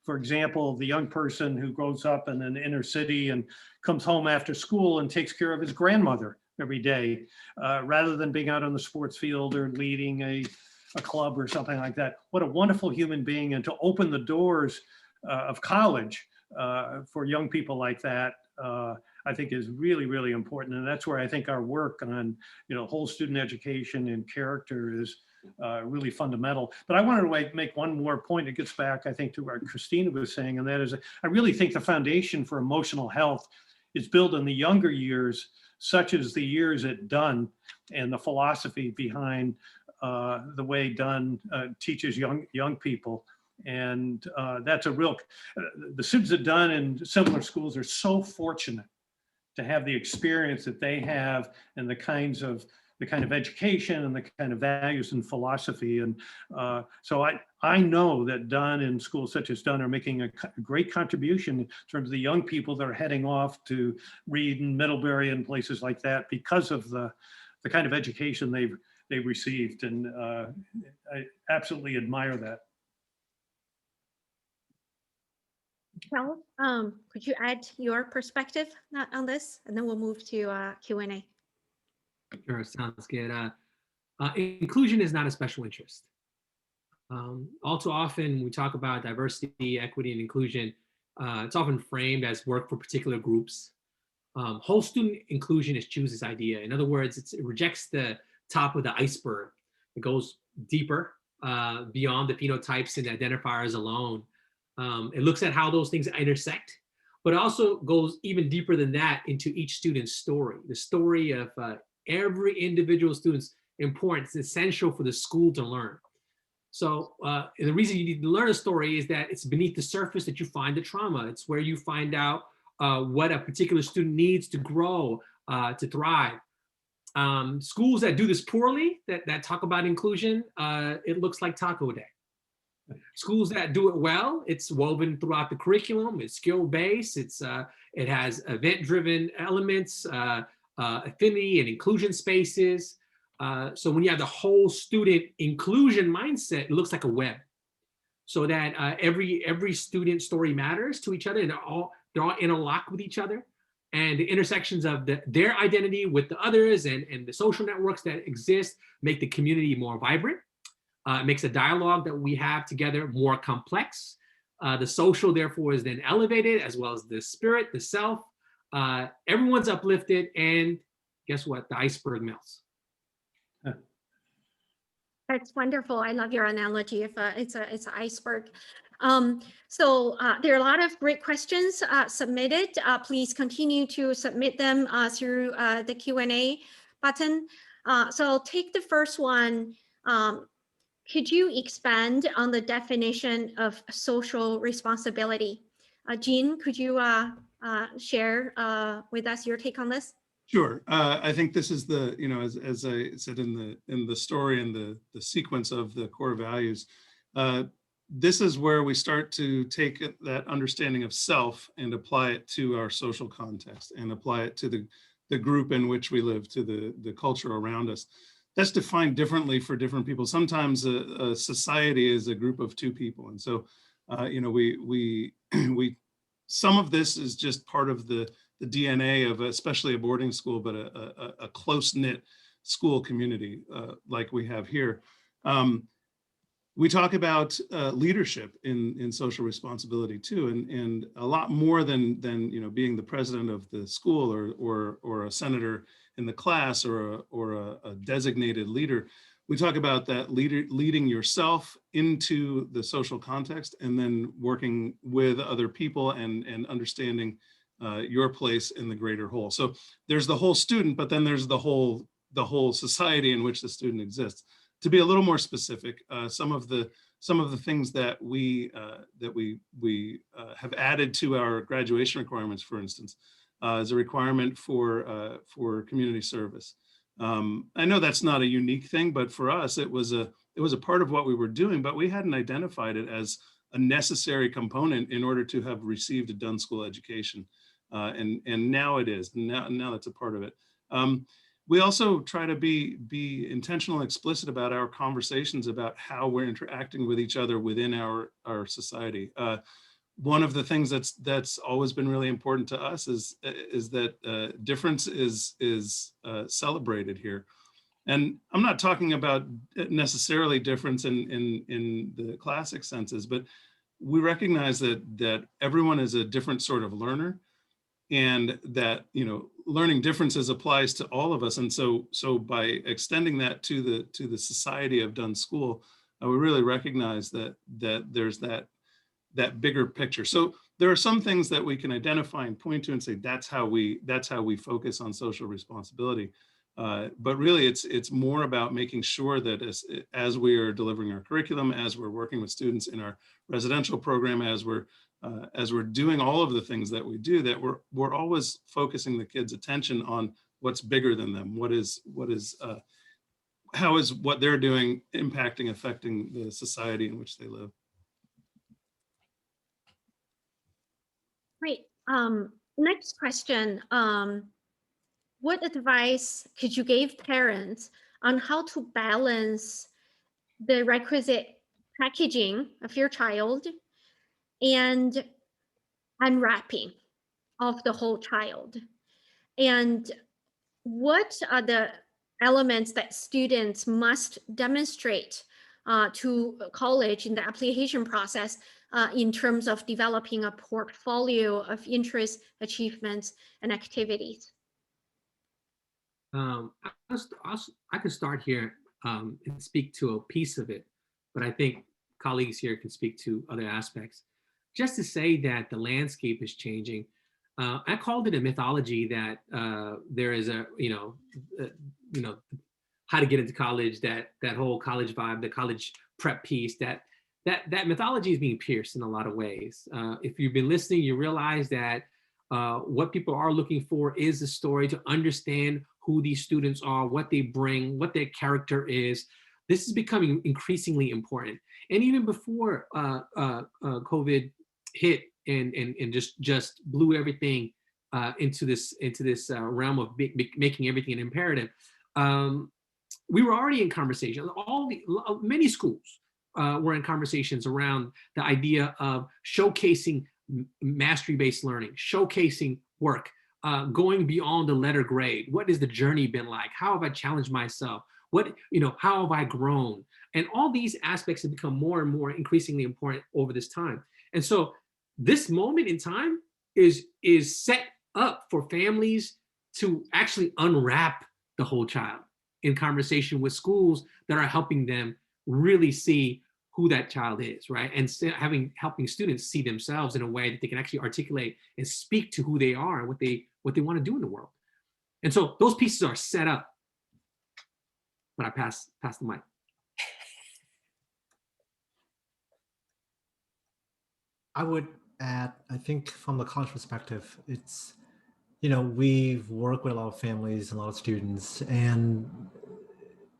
For example, the young person who grows up in an inner city and comes home after school and takes care of his grandmother every day, rather than being out on the sports field or leading a club or something like that. What a wonderful human being. And to open the doors of college for young people like that, I think is really, really important. And that's where I think our work on, whole student education and character is really fundamental. But I wanted to make one more point. It gets back, I think, to what Christina was saying, and that is, I really think the foundation for emotional health is built in the younger years, such as the years at Dunn and the philosophy behind the way Dunn teaches young people. And that's a real, the students at Dunn and similar schools are so fortunate to have the experience that they have and the kind of education and the kind of values and philosophy. And so I know that Dunn and schools such as Dunn are making a great contribution in terms of the young people that are heading off to Reed and Middlebury and places like that because of the kind of education they've received. And I absolutely admire that.
Well, could you add your perspective on this, and then we'll move to Q&A.
Sure, sounds good. Inclusion is not a special interest. All too often, we talk about diversity, equity, and inclusion. It's often framed as work for particular groups. Whole student inclusion is Choose's idea. In other words, it rejects the top of the iceberg. It goes deeper beyond the phenotypes and identifiers alone. It looks at how those things intersect, but it also goes even deeper than that into each student's story. The story of every individual student's importance is essential for the school to learn. So the reason you need to learn a story is that it's beneath the surface that you find the trauma. It's where you find out what a particular student needs to grow, to thrive. Schools that do this poorly, that talk about inclusion, it looks like Taco Day. Schools that do it well, it's woven throughout the curriculum. It's skill-based. It has event-driven elements, affinity and inclusion spaces. So when you have the whole student inclusion mindset, it looks like a web. So that every student story matters to each other, and they're all interlocked with each other. And the intersections of their identity with the others and the social networks that exist make the community more vibrant. It makes the dialogue that we have together more complex. The social, therefore, is then elevated, as well as the spirit, the self. Everyone's uplifted, and guess what? The iceberg melts.
That's wonderful. I love your analogy of it's an iceberg. So there are a lot of great questions submitted. Please continue to submit them through the Q&A button. So I'll take the first one. Could you expand on the definition of social responsibility? Jean, could you share with us your take on this?
Sure. I think this is the, as I said in the story and the sequence of the core values, this is where we start to take that understanding of self and apply it to our social context and apply it to the group in which we live, to the culture around us. That's defined differently for different people. Sometimes a society is a group of two people. And so, we some of this is just part of the DNA of especially a boarding school, but a close-knit school community like we have here. We talk about leadership in social responsibility too, and a lot more than being the president of the school or a senator in the class or a designated leader. We talk about that leading yourself into the social context and then working with other people and understanding your place in the greater whole. So there's the whole student, but then there's the whole society in which the student exists. To be a little more specific, some of the things that we have added to our graduation requirements, for instance, is a requirement for community service. I know that's not a unique thing, but for us, it was a part of what we were doing, but we hadn't identified it as a necessary component in order to have received a Dunn School education. And now it is. Now that's a part of it. We also try to be intentional and explicit about our conversations about how we're interacting with each other within our society. One of the things that's always been really important to us is that difference is celebrated here. And I'm not talking about necessarily difference in the classic senses, but we recognize that everyone is a different sort of learner, and that learning differences applies to all of us. And so by extending that to the society of Dunn School, we really recognize that there's that bigger picture. So there are some things that we can identify and point to and say that's how we focus on social responsibility. But really, it's more about making sure that as we are delivering our curriculum, as we're working with students in our residential program, as we're doing all of the things that we do, that we're always focusing the kids' attention on what's bigger than them. How is what they're doing impacting, affecting the society in which they live?
Great. Next question. What advice could you give parents on how to balance the requisite packaging of your child and unwrapping of the whole child? And what are the elements that students must demonstrate to college in the application process in terms of developing a portfolio of interests, achievements, and activities?
I could start here and speak to a piece of it, but I think colleagues here can speak to other aspects. Just to say that the landscape is changing. I called it a mythology that there is how to get into college, that whole college vibe, the college prep piece, that mythology is being pierced in a lot of ways. If you've been listening, you realize that what people are looking for is a story to understand who these students are, what they bring, what their character is. This is becoming increasingly important. And even before COVID hit and just blew everything into this realm of making everything an imperative, we were already in conversation. Many schools were in conversations around the idea of showcasing mastery-based learning, showcasing work, going beyond the letter grade. What has the journey been like? How have I challenged myself? How have I grown? And all these aspects have become more and more increasingly important over this time. And so this moment in time is set up for families to actually unwrap the whole child in conversation with schools that are helping them really see who that child is, right? And helping students see themselves in a way that they can actually articulate and speak to who they are and what they want to do in the world. And so those pieces are set up. But I pass the mic.
I would add, I think from the college perspective, it's, we've worked with a lot of families, a lot of students, and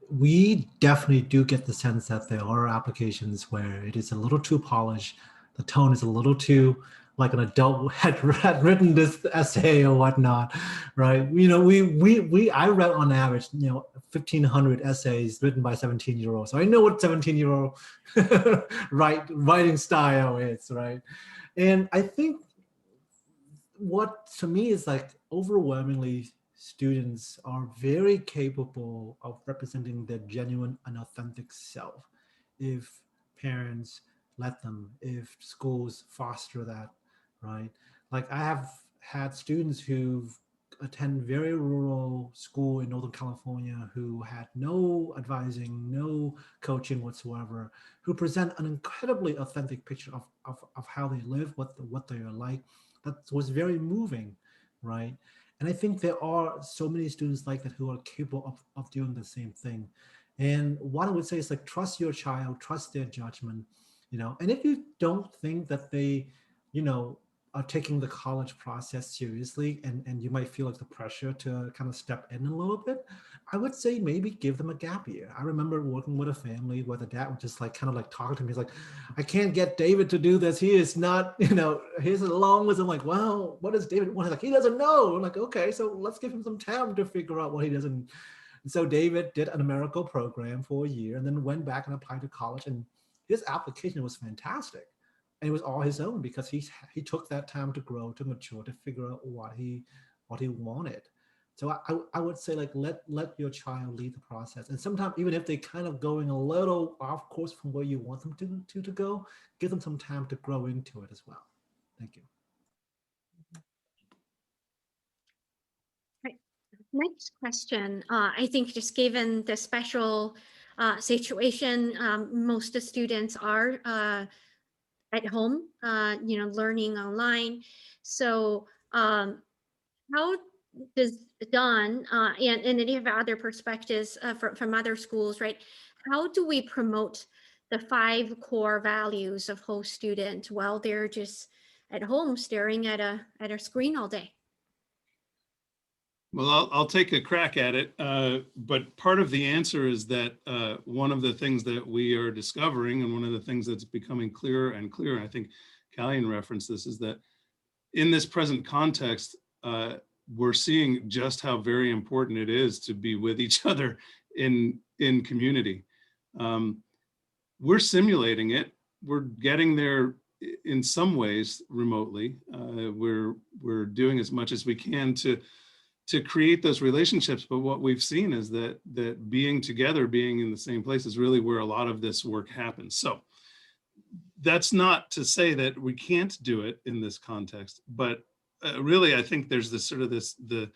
we definitely do get the sense that there are applications where it is a little too polished. The tone is a little too like an adult had written this essay or whatnot, right? I read on average, 1,500 essays written by 17-year-olds. So I know what 17-year-old writing style is, right? And I think what to me is like overwhelmingly students are very capable of representing their genuine and authentic self if parents let them, if schools foster that, right? Like I have had students who've attend very rural school in Northern California who had no advising, no coaching whatsoever, who present an incredibly authentic picture of how they live, what they are like. That was very moving, right? And I think there are so many students like that who are capable of doing the same thing. And what I would say is like, trust your child, trust their judgment, and if you don't think that they, are taking the college process seriously and you might feel like the pressure to kind of step in a little bit, I would say maybe give them a gap year. I remember working with a family where the dad would just like kind of like talk to me. He's like, I can't get David to do this. He is not, here's a long list. I'm like, well, what does David want? He's like, he doesn't know. I'm like, okay, so let's give him some time to figure out what he doesn't. And so David did a numerical program for a year and then went back and applied to college, and his application was fantastic. And it was all his own because he took that time to grow, to mature, to figure out what he wanted. So I would say like let your child lead the process. And sometimes even if they kind of going a little off course from where you want them to go, give them some time to grow into it as well. Thank you.
Right. Next question. I think just given the special situation, most of the students are at home, learning online. So how does Dunn and any of other perspectives from other schools, right? How do we promote the 5 core values of whole student while they're just at home staring at a screen all day?
Well, I'll take a crack at it, but part of the answer is that one of the things that we are discovering, and one of the things that's becoming clearer and clearer, and I think Callian referenced this, is that in this present context, we're seeing just how very important it is to be with each other in community. We're simulating it. We're getting there in some ways remotely. We're doing as much as we can to create those relationships, but what we've seen is that being together, being in the same place is really where a lot of this work happens. So that's not to say that we can't do it in this context, but really I think there's this sort of the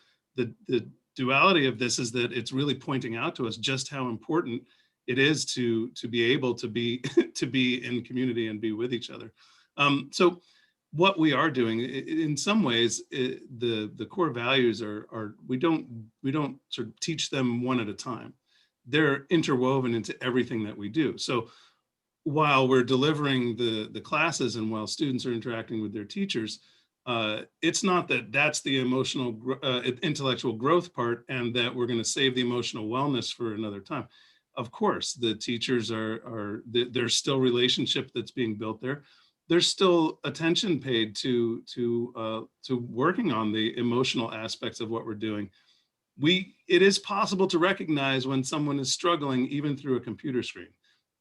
duality of this is that it's really pointing out to us just how important it is to be able to be to be in community and be with each other. So what we are doing in some ways, the core values are we don't sort of teach them one at a time. They're interwoven into everything that we do. So while we're delivering the classes and while students are interacting with their teachers, it's not that that's the emotional intellectual growth part and that we're going to save the emotional wellness for another time. of course, the teachers there's still relationship that's being built there. There's still attention paid to working on the emotional aspects of what we're doing. It is possible to recognize when someone is struggling even through a computer screen.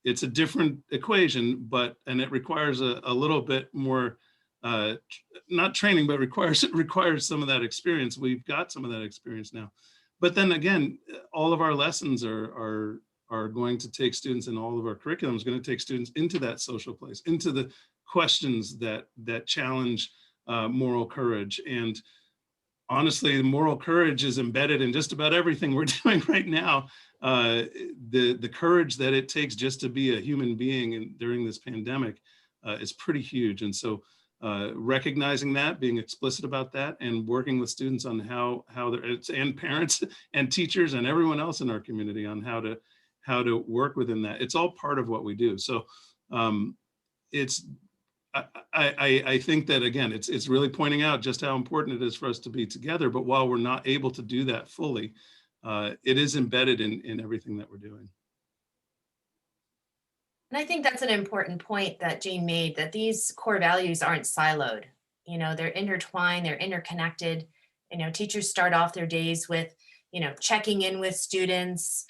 It's a different equation, and it requires a little bit more, not training, but requires some of that experience. We've got some of that experience now. But then again, all of our lessons are going to take students, and all of our curriculum is going to take students into that social place, into the questions that challenge moral courage. And honestly, moral courage is embedded in just about everything we're doing right now. The courage that it takes just to be a human being during this pandemic is pretty huge. And so recognizing that, being explicit about that, and working with students on how and parents and teachers and everyone else in our community on how to work within that. It's all part of what we do. So I think that, again, it's really pointing out just how important it is for us to be together. But while we're not able to do that fully, it is embedded in everything that we're doing.
And I think that's an important point that Jean made, that these core values aren't siloed. They're intertwined, they're interconnected. Teachers start off their days with, checking in with students.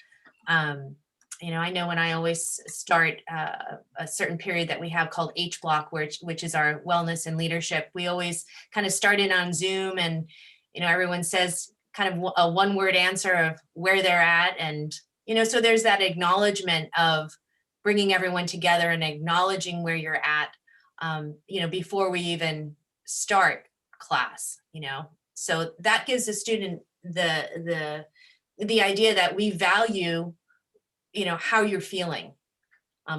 I know when I always start a certain period that we have called H block, which is our wellness and leadership, we always kind of start in on Zoom, and, everyone says kind of a one-word answer of where they're at. And, so there's that acknowledgement of bringing everyone together and acknowledging where you're at, before we even start class, so that gives the student the idea that we value, how you're feeling.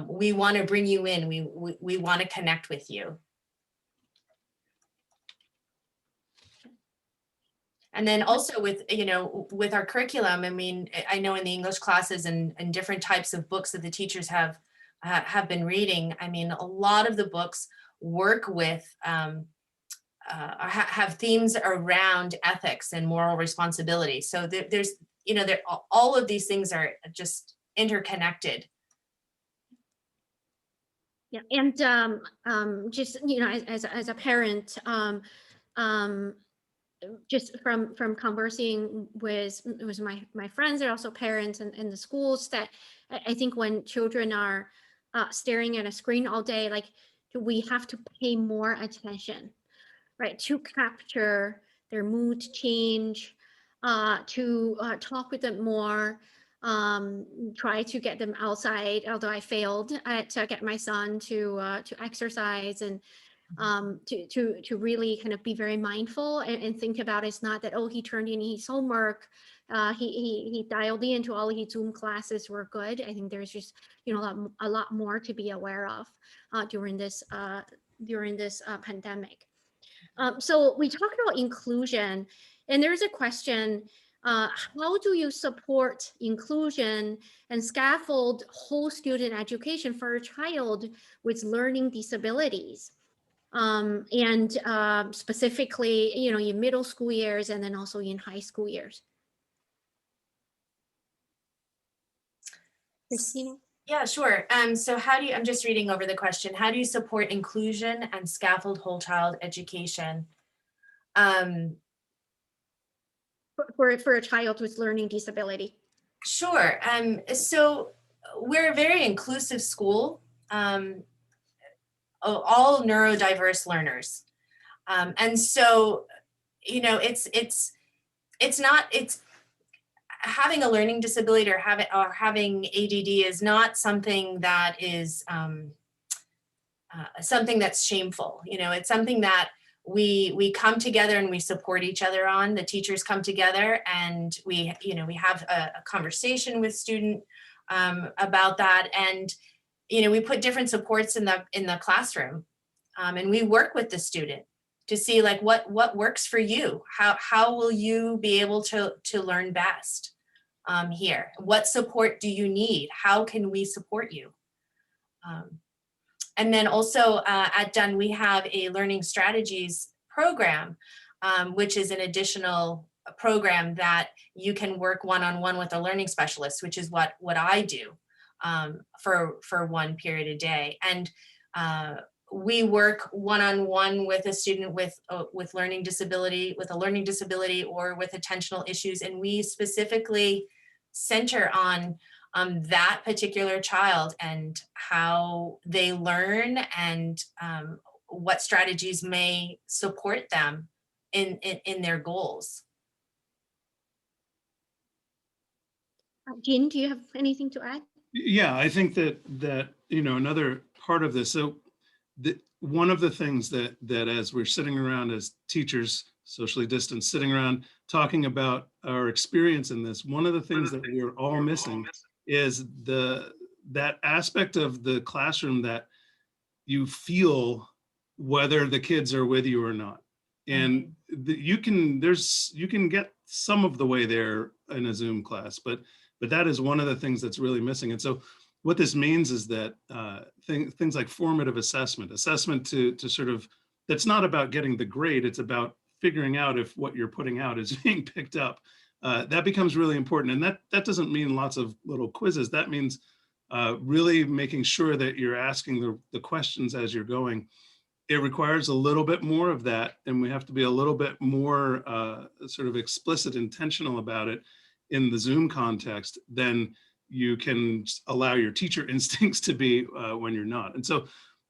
We want to bring you in. We want to connect with you. And then also with our curriculum, I know in the English classes and different types of books that the teachers have been reading, a lot of the books work with, have themes around ethics and moral responsibility. So there's, all of these things are just interconnected.
Yeah, and just as a parent, just from conversing with my friends, and also parents in the schools, that I think when children are staring at a screen all day, like, we have to pay more attention, right, to capture their mood change, to talk with them more, try to get them outside, although I failed to get my son to exercise, and to really kind of be very mindful and think about, it's not that, oh, he turned in his homework, he dialed into all his Zoom classes were good. I think there's just a lot more to be aware of during this pandemic. So we talked about inclusion, and there's a question: how do you support inclusion and scaffold whole student education for a child with learning disabilities? And specifically, in middle school years, and then also in high school years. Christina?
Yeah, sure. So I'm just reading over the question. How do you support inclusion and scaffold whole child education?
For a child with learning disability?
Sure. So we're a very inclusive school, all neurodiverse learners. And so, it's having a learning disability or having ADD is not something that is something that's shameful. It's something that we come together and we support each other on. The teachers come together and we have a conversation with student about that, and we put different supports in the classroom, and we work with the student to see, like, what works for you. How will you be able to learn best here? What support do you need? How can we support you? And then also at Dunn, we have a learning strategies program, which is an additional program that you can work one-on-one with a learning specialist, which is what I do for one period a day. And we work one-on-one with a student with learning disability, with a learning disability or with attentional issues, and we specifically center on that particular child and how they learn and what strategies may support them in their goals.
Jean, do you have anything to add?
Yeah, I think that another part of this. So one of the things that as we're sitting around as teachers, socially distanced, sitting around talking about our experience in this, one of the things that we're all missing is that aspect of the classroom that you feel whether the kids are with you or not. And you can get some of the way there in a Zoom class, but that is one of the things that's really missing. And so what this means is that things like formative assessment to sort of, that's not about getting the grade, it's about figuring out if what you're putting out is being picked up. That becomes really important. And that doesn't mean lots of little quizzes. That means really making sure that you're asking the questions as you're going. It requires a little bit more of that, and we have to be a little bit more sort of explicit, intentional about it in the Zoom context than you can allow your teacher instincts to be when you're not. And so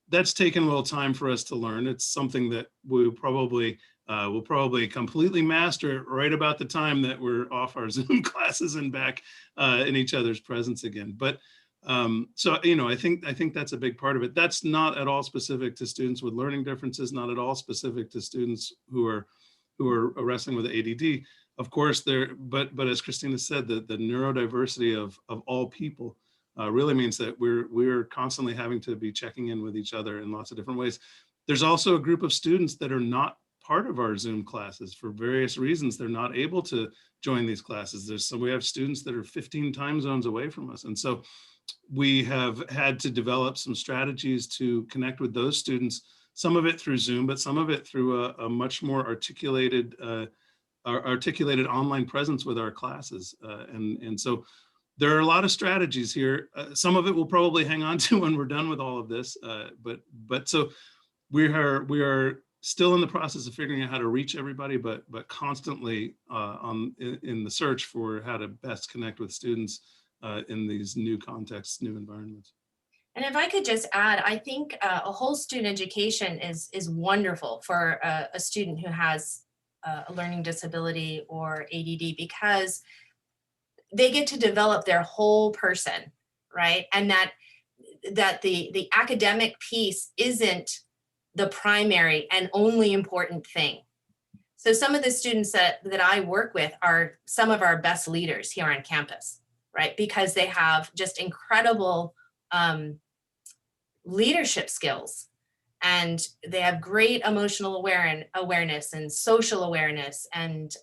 that's taken a little time for us to learn. It's something that we'll probably completely master right about the time that we're off our Zoom classes and back in each other's presence again. But so, I think that's a big part of it. That's not at all specific to students with learning differences, not at all specific to students who are wrestling with ADD. Of course, but as Christina said, the neurodiversity of all people really means that we're constantly having to be checking in with each other in lots of different ways. There's also a group of students that are not part of our Zoom classes for various reasons. They're not able to join these classes. We have students that are 15 time zones away from us. And so we have had to develop some strategies to connect with those students, some of it through Zoom, but some of it through a much more articulated online presence with our classes. And so there are a lot of strategies here. Some of it we'll probably hang on to when we're done with all of this. But so we are still in the process of figuring out how to reach everybody, but constantly in the search for how to best connect with students in these new contexts, new environments.
And if I could just add, I think a whole student education is wonderful for a student who has a learning disability or ADD, because they get to develop their whole person, right? And that the academic piece isn't the primary and only important thing. So some of the students that I work with are some of our best leaders here on campus, right? Because they have just incredible leadership skills, and they have great emotional awareness and social awareness and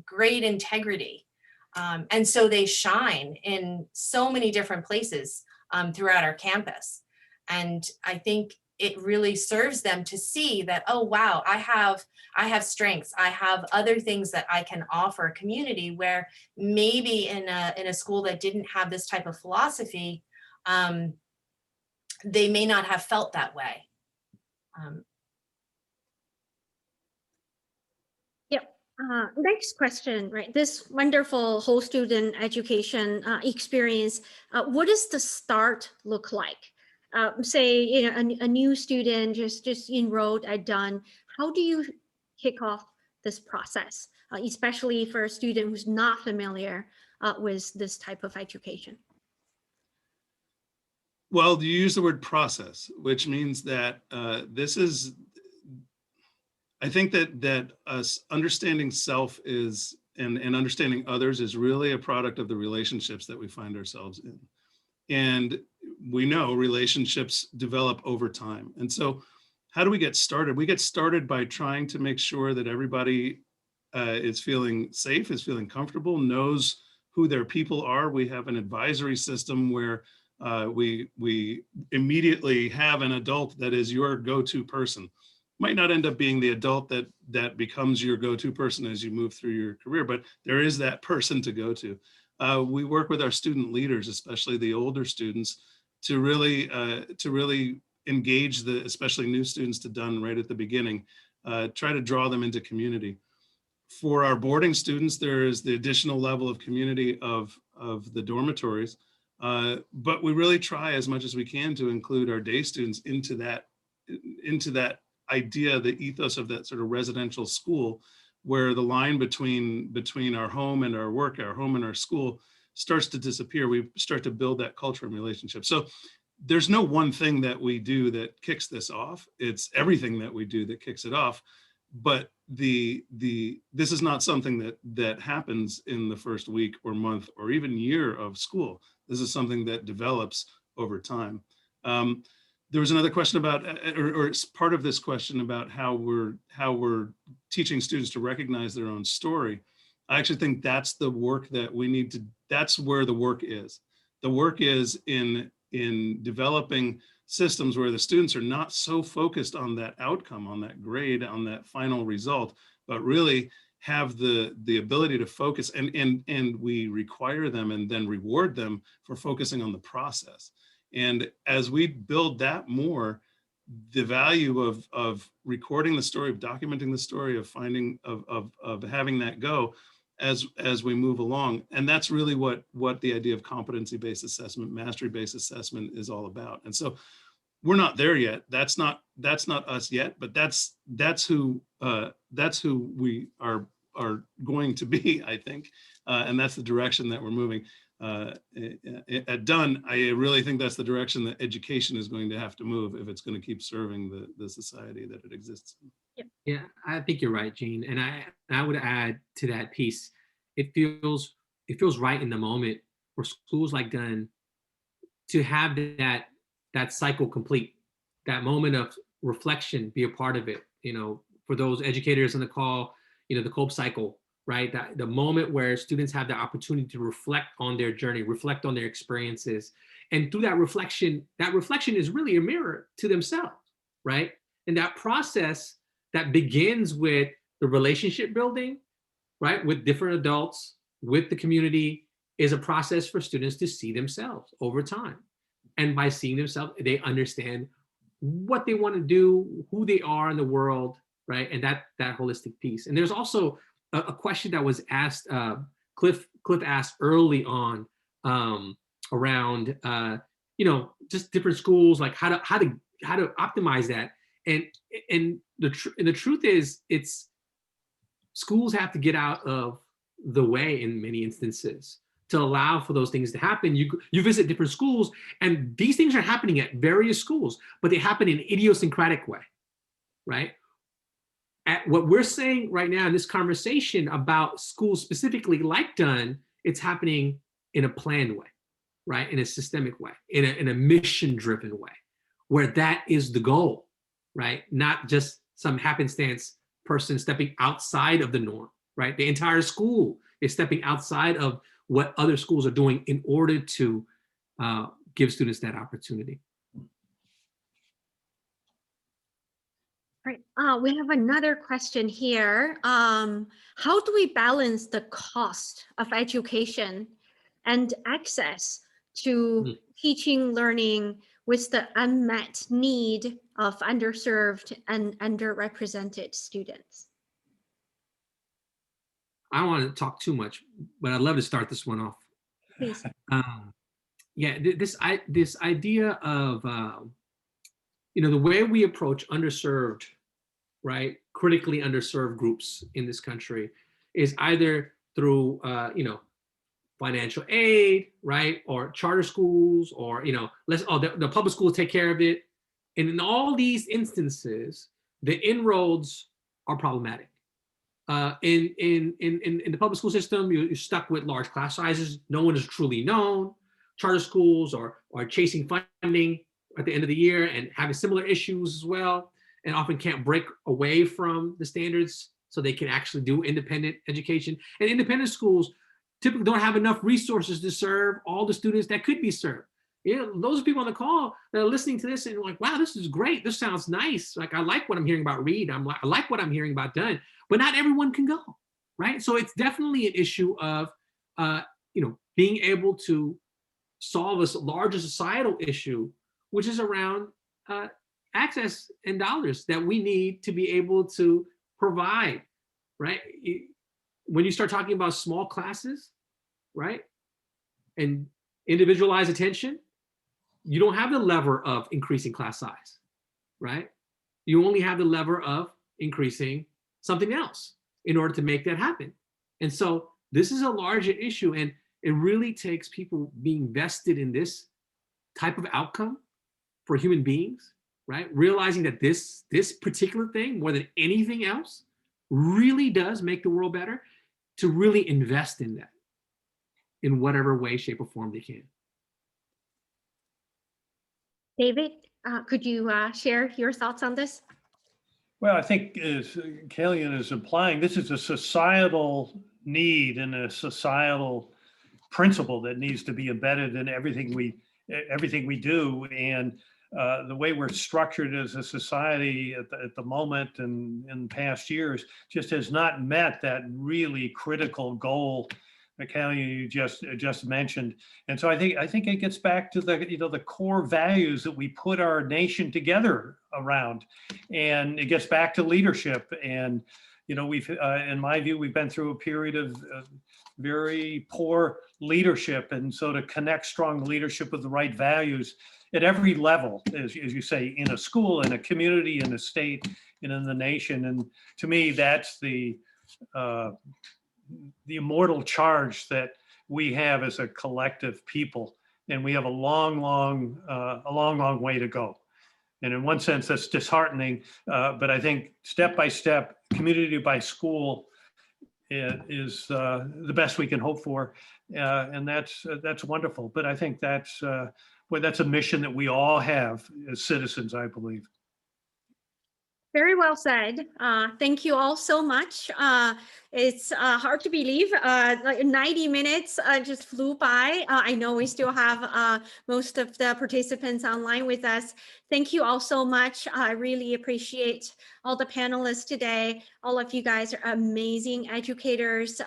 great integrity. And so they shine in so many different places throughout our campus. And I think it really serves them to see that, oh, wow, I have strengths. I have other things that I can offer a community where maybe in a school that didn't have this type of philosophy, they may not have felt that way.
Yep. Next question, right? This wonderful whole student education experience, what does the start look like? Say, a new student just enrolled at Dunn. How do you kick off this process, especially for a student who's not familiar with this type of education?
Well, you use the word process, which means that I think that us understanding self is and understanding others is really a product of the relationships that we find ourselves in. And we know relationships develop over time. And so how do we get started? We get started by trying to make sure that everybody is feeling safe, is feeling comfortable, knows who their people are. We have an advisory system where we immediately have an adult that is your go-to person. might not end up being the adult that becomes your go-to person as you move through your career, but there is that person to go to. We work with our student leaders, especially the older students, to really engage especially new students to Dunn right at the beginning, try to draw them into community. For our boarding students, there is the additional level of community of the dormitories, but we really try as much as we can to include our day students into that idea, the ethos of that sort of residential school, where the line between our home and our work, our home and our school, starts to disappear. We start to build that culture and relationship. So there's no one thing that we do that kicks this off. It's everything that we do that kicks it off. But this is not something that happens in the first week or month or even year of school. This is something that develops over time. There was another question about, or it's part of this question about how we're teaching students to recognize their own story. I actually think that's the work that we need to, that's where the work is. The work is in developing systems where the students are not so focused on that outcome, on that grade, on that final result, but really have the ability to focus, and we require them and then reward them for focusing on the process. And as we build that more, the value of recording the story, of documenting the story, of finding, of having that go as we move along. And that's really what the idea of competency-based assessment, mastery-based assessment is all about. And so we're not there yet. That's not us yet, but that's who we are going to be, I think. And that's the direction that we're moving. At Dunn, I really think that's the direction that education is going to have to move if it's going to keep serving the society that it exists in.
Yeah, I think you're right, Gene. And I would add to that piece, it feels right in the moment for schools like Dunn to have that cycle complete, that moment of reflection, be a part of it. You know, for those educators on the call, you know, the COPE cycle, right? That the moment where students have the opportunity to reflect on their journey, reflect on their experiences. And through that reflection is really a mirror to themselves, right? And that process that begins with the relationship building, right? With different adults, with the community, is a process for students to see themselves over time. And by seeing themselves, they understand what they want to do, who they are in the world, right? And that holistic piece. And there's also a question that was asked, Cliff asked early on around, you know, just different schools, like how to optimize that. And the truth is, it's schools have to get out of the way in many instances to allow for those things to happen. You visit different schools, and these things are happening at various schools, but they happen in an idiosyncratic way, right? At what we're saying right now in this conversation about schools specifically like Dunn, it's happening in a planned way, right? In a systemic way, in a mission-driven way, where that is the goal, right? Not just some happenstance person stepping outside of the norm, right? The entire school is stepping outside of what other schools are doing in order to give students that opportunity.
Right. We have another question here. How do we balance the cost of education and access to teaching, learning with the unmet need of underserved and underrepresented students?
I don't want to talk too much, but I'd love to start this one off.
Please.
Yeah, this idea of you know, the way we approach underserved, right, critically underserved groups in this country is either through you know, financial aid, right, or charter schools, or you know, the public schools take care of it. And in all these instances, the inroads are problematic. In the public school system, you're stuck with large class sizes. No one is truly known. Charter schools are chasing funding at the end of the year and having similar issues as well, and often can't break away from the standards so they can actually do independent education. And independent schools typically don't have enough resources to serve all the students that could be served. Those people on the call that are listening to this and like, wow, this is great. This sounds nice. Like, I like what I'm hearing about Reed. I like what I'm hearing about Dunn, but not everyone can go, right? So it's definitely an issue of, being able to solve this larger societal issue, which is around access and dollars that we need to be able to provide, right? When you start talking about small classes, right, and individualized attention, you don't have the lever of increasing class size, right? You only have the lever of increasing something else in order to make that happen. And so this is a larger issue, and it really takes people being vested in this type of outcome for human beings, right? Realizing that this particular thing, more than anything else, really does make the world better, to really invest in that in whatever way, shape, or form they can.
David, could you share your thoughts on this?
Well, I think as Kalian is implying, this is a societal need and a societal principle that needs to be embedded in everything we do. And the way we're structured as a society at the moment and in past years just has not met that really critical goal that Kalian you just mentioned. And so I think it gets back to the core values that we put our nation together around, and it gets back to leadership. And we've in my view, we've been through a period of very poor leadership, and so to connect strong leadership with the right values at every level, as you say, in a school, in a community, in a state, and in the nation. And to me, that's the immortal charge that we have as a collective people, and we have a long way to go. And in one sense, that's disheartening, but I think step by step, community by school, is the best we can hope for, and that's wonderful. But I think that's a mission that we all have as citizens, I believe.
Very well said. Thank you all so much. It's hard to believe, like 90 minutes just flew by. I know we still have most of the participants online with us. Thank you all so much. I really appreciate all the panelists today. All of you guys are amazing educators.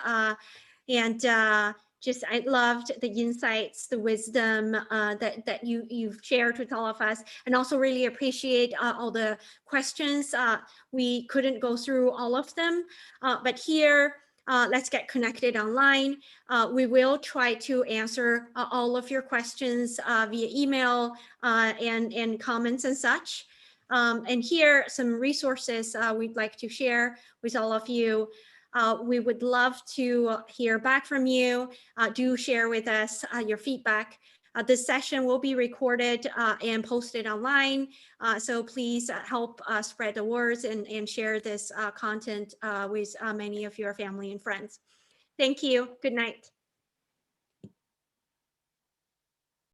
I loved the insights, the wisdom that you've shared with all of us, and also really appreciate all the questions. We couldn't go through all of them, but here, let's get connected online. We will try to answer all of your questions via email and comments and such. And here, some resources we'd like to share with all of you. We would love to hear back from you. Do share with us your feedback. This session will be recorded and posted online. So please help spread the words and share this content with many of your family and friends. Thank you. Good night.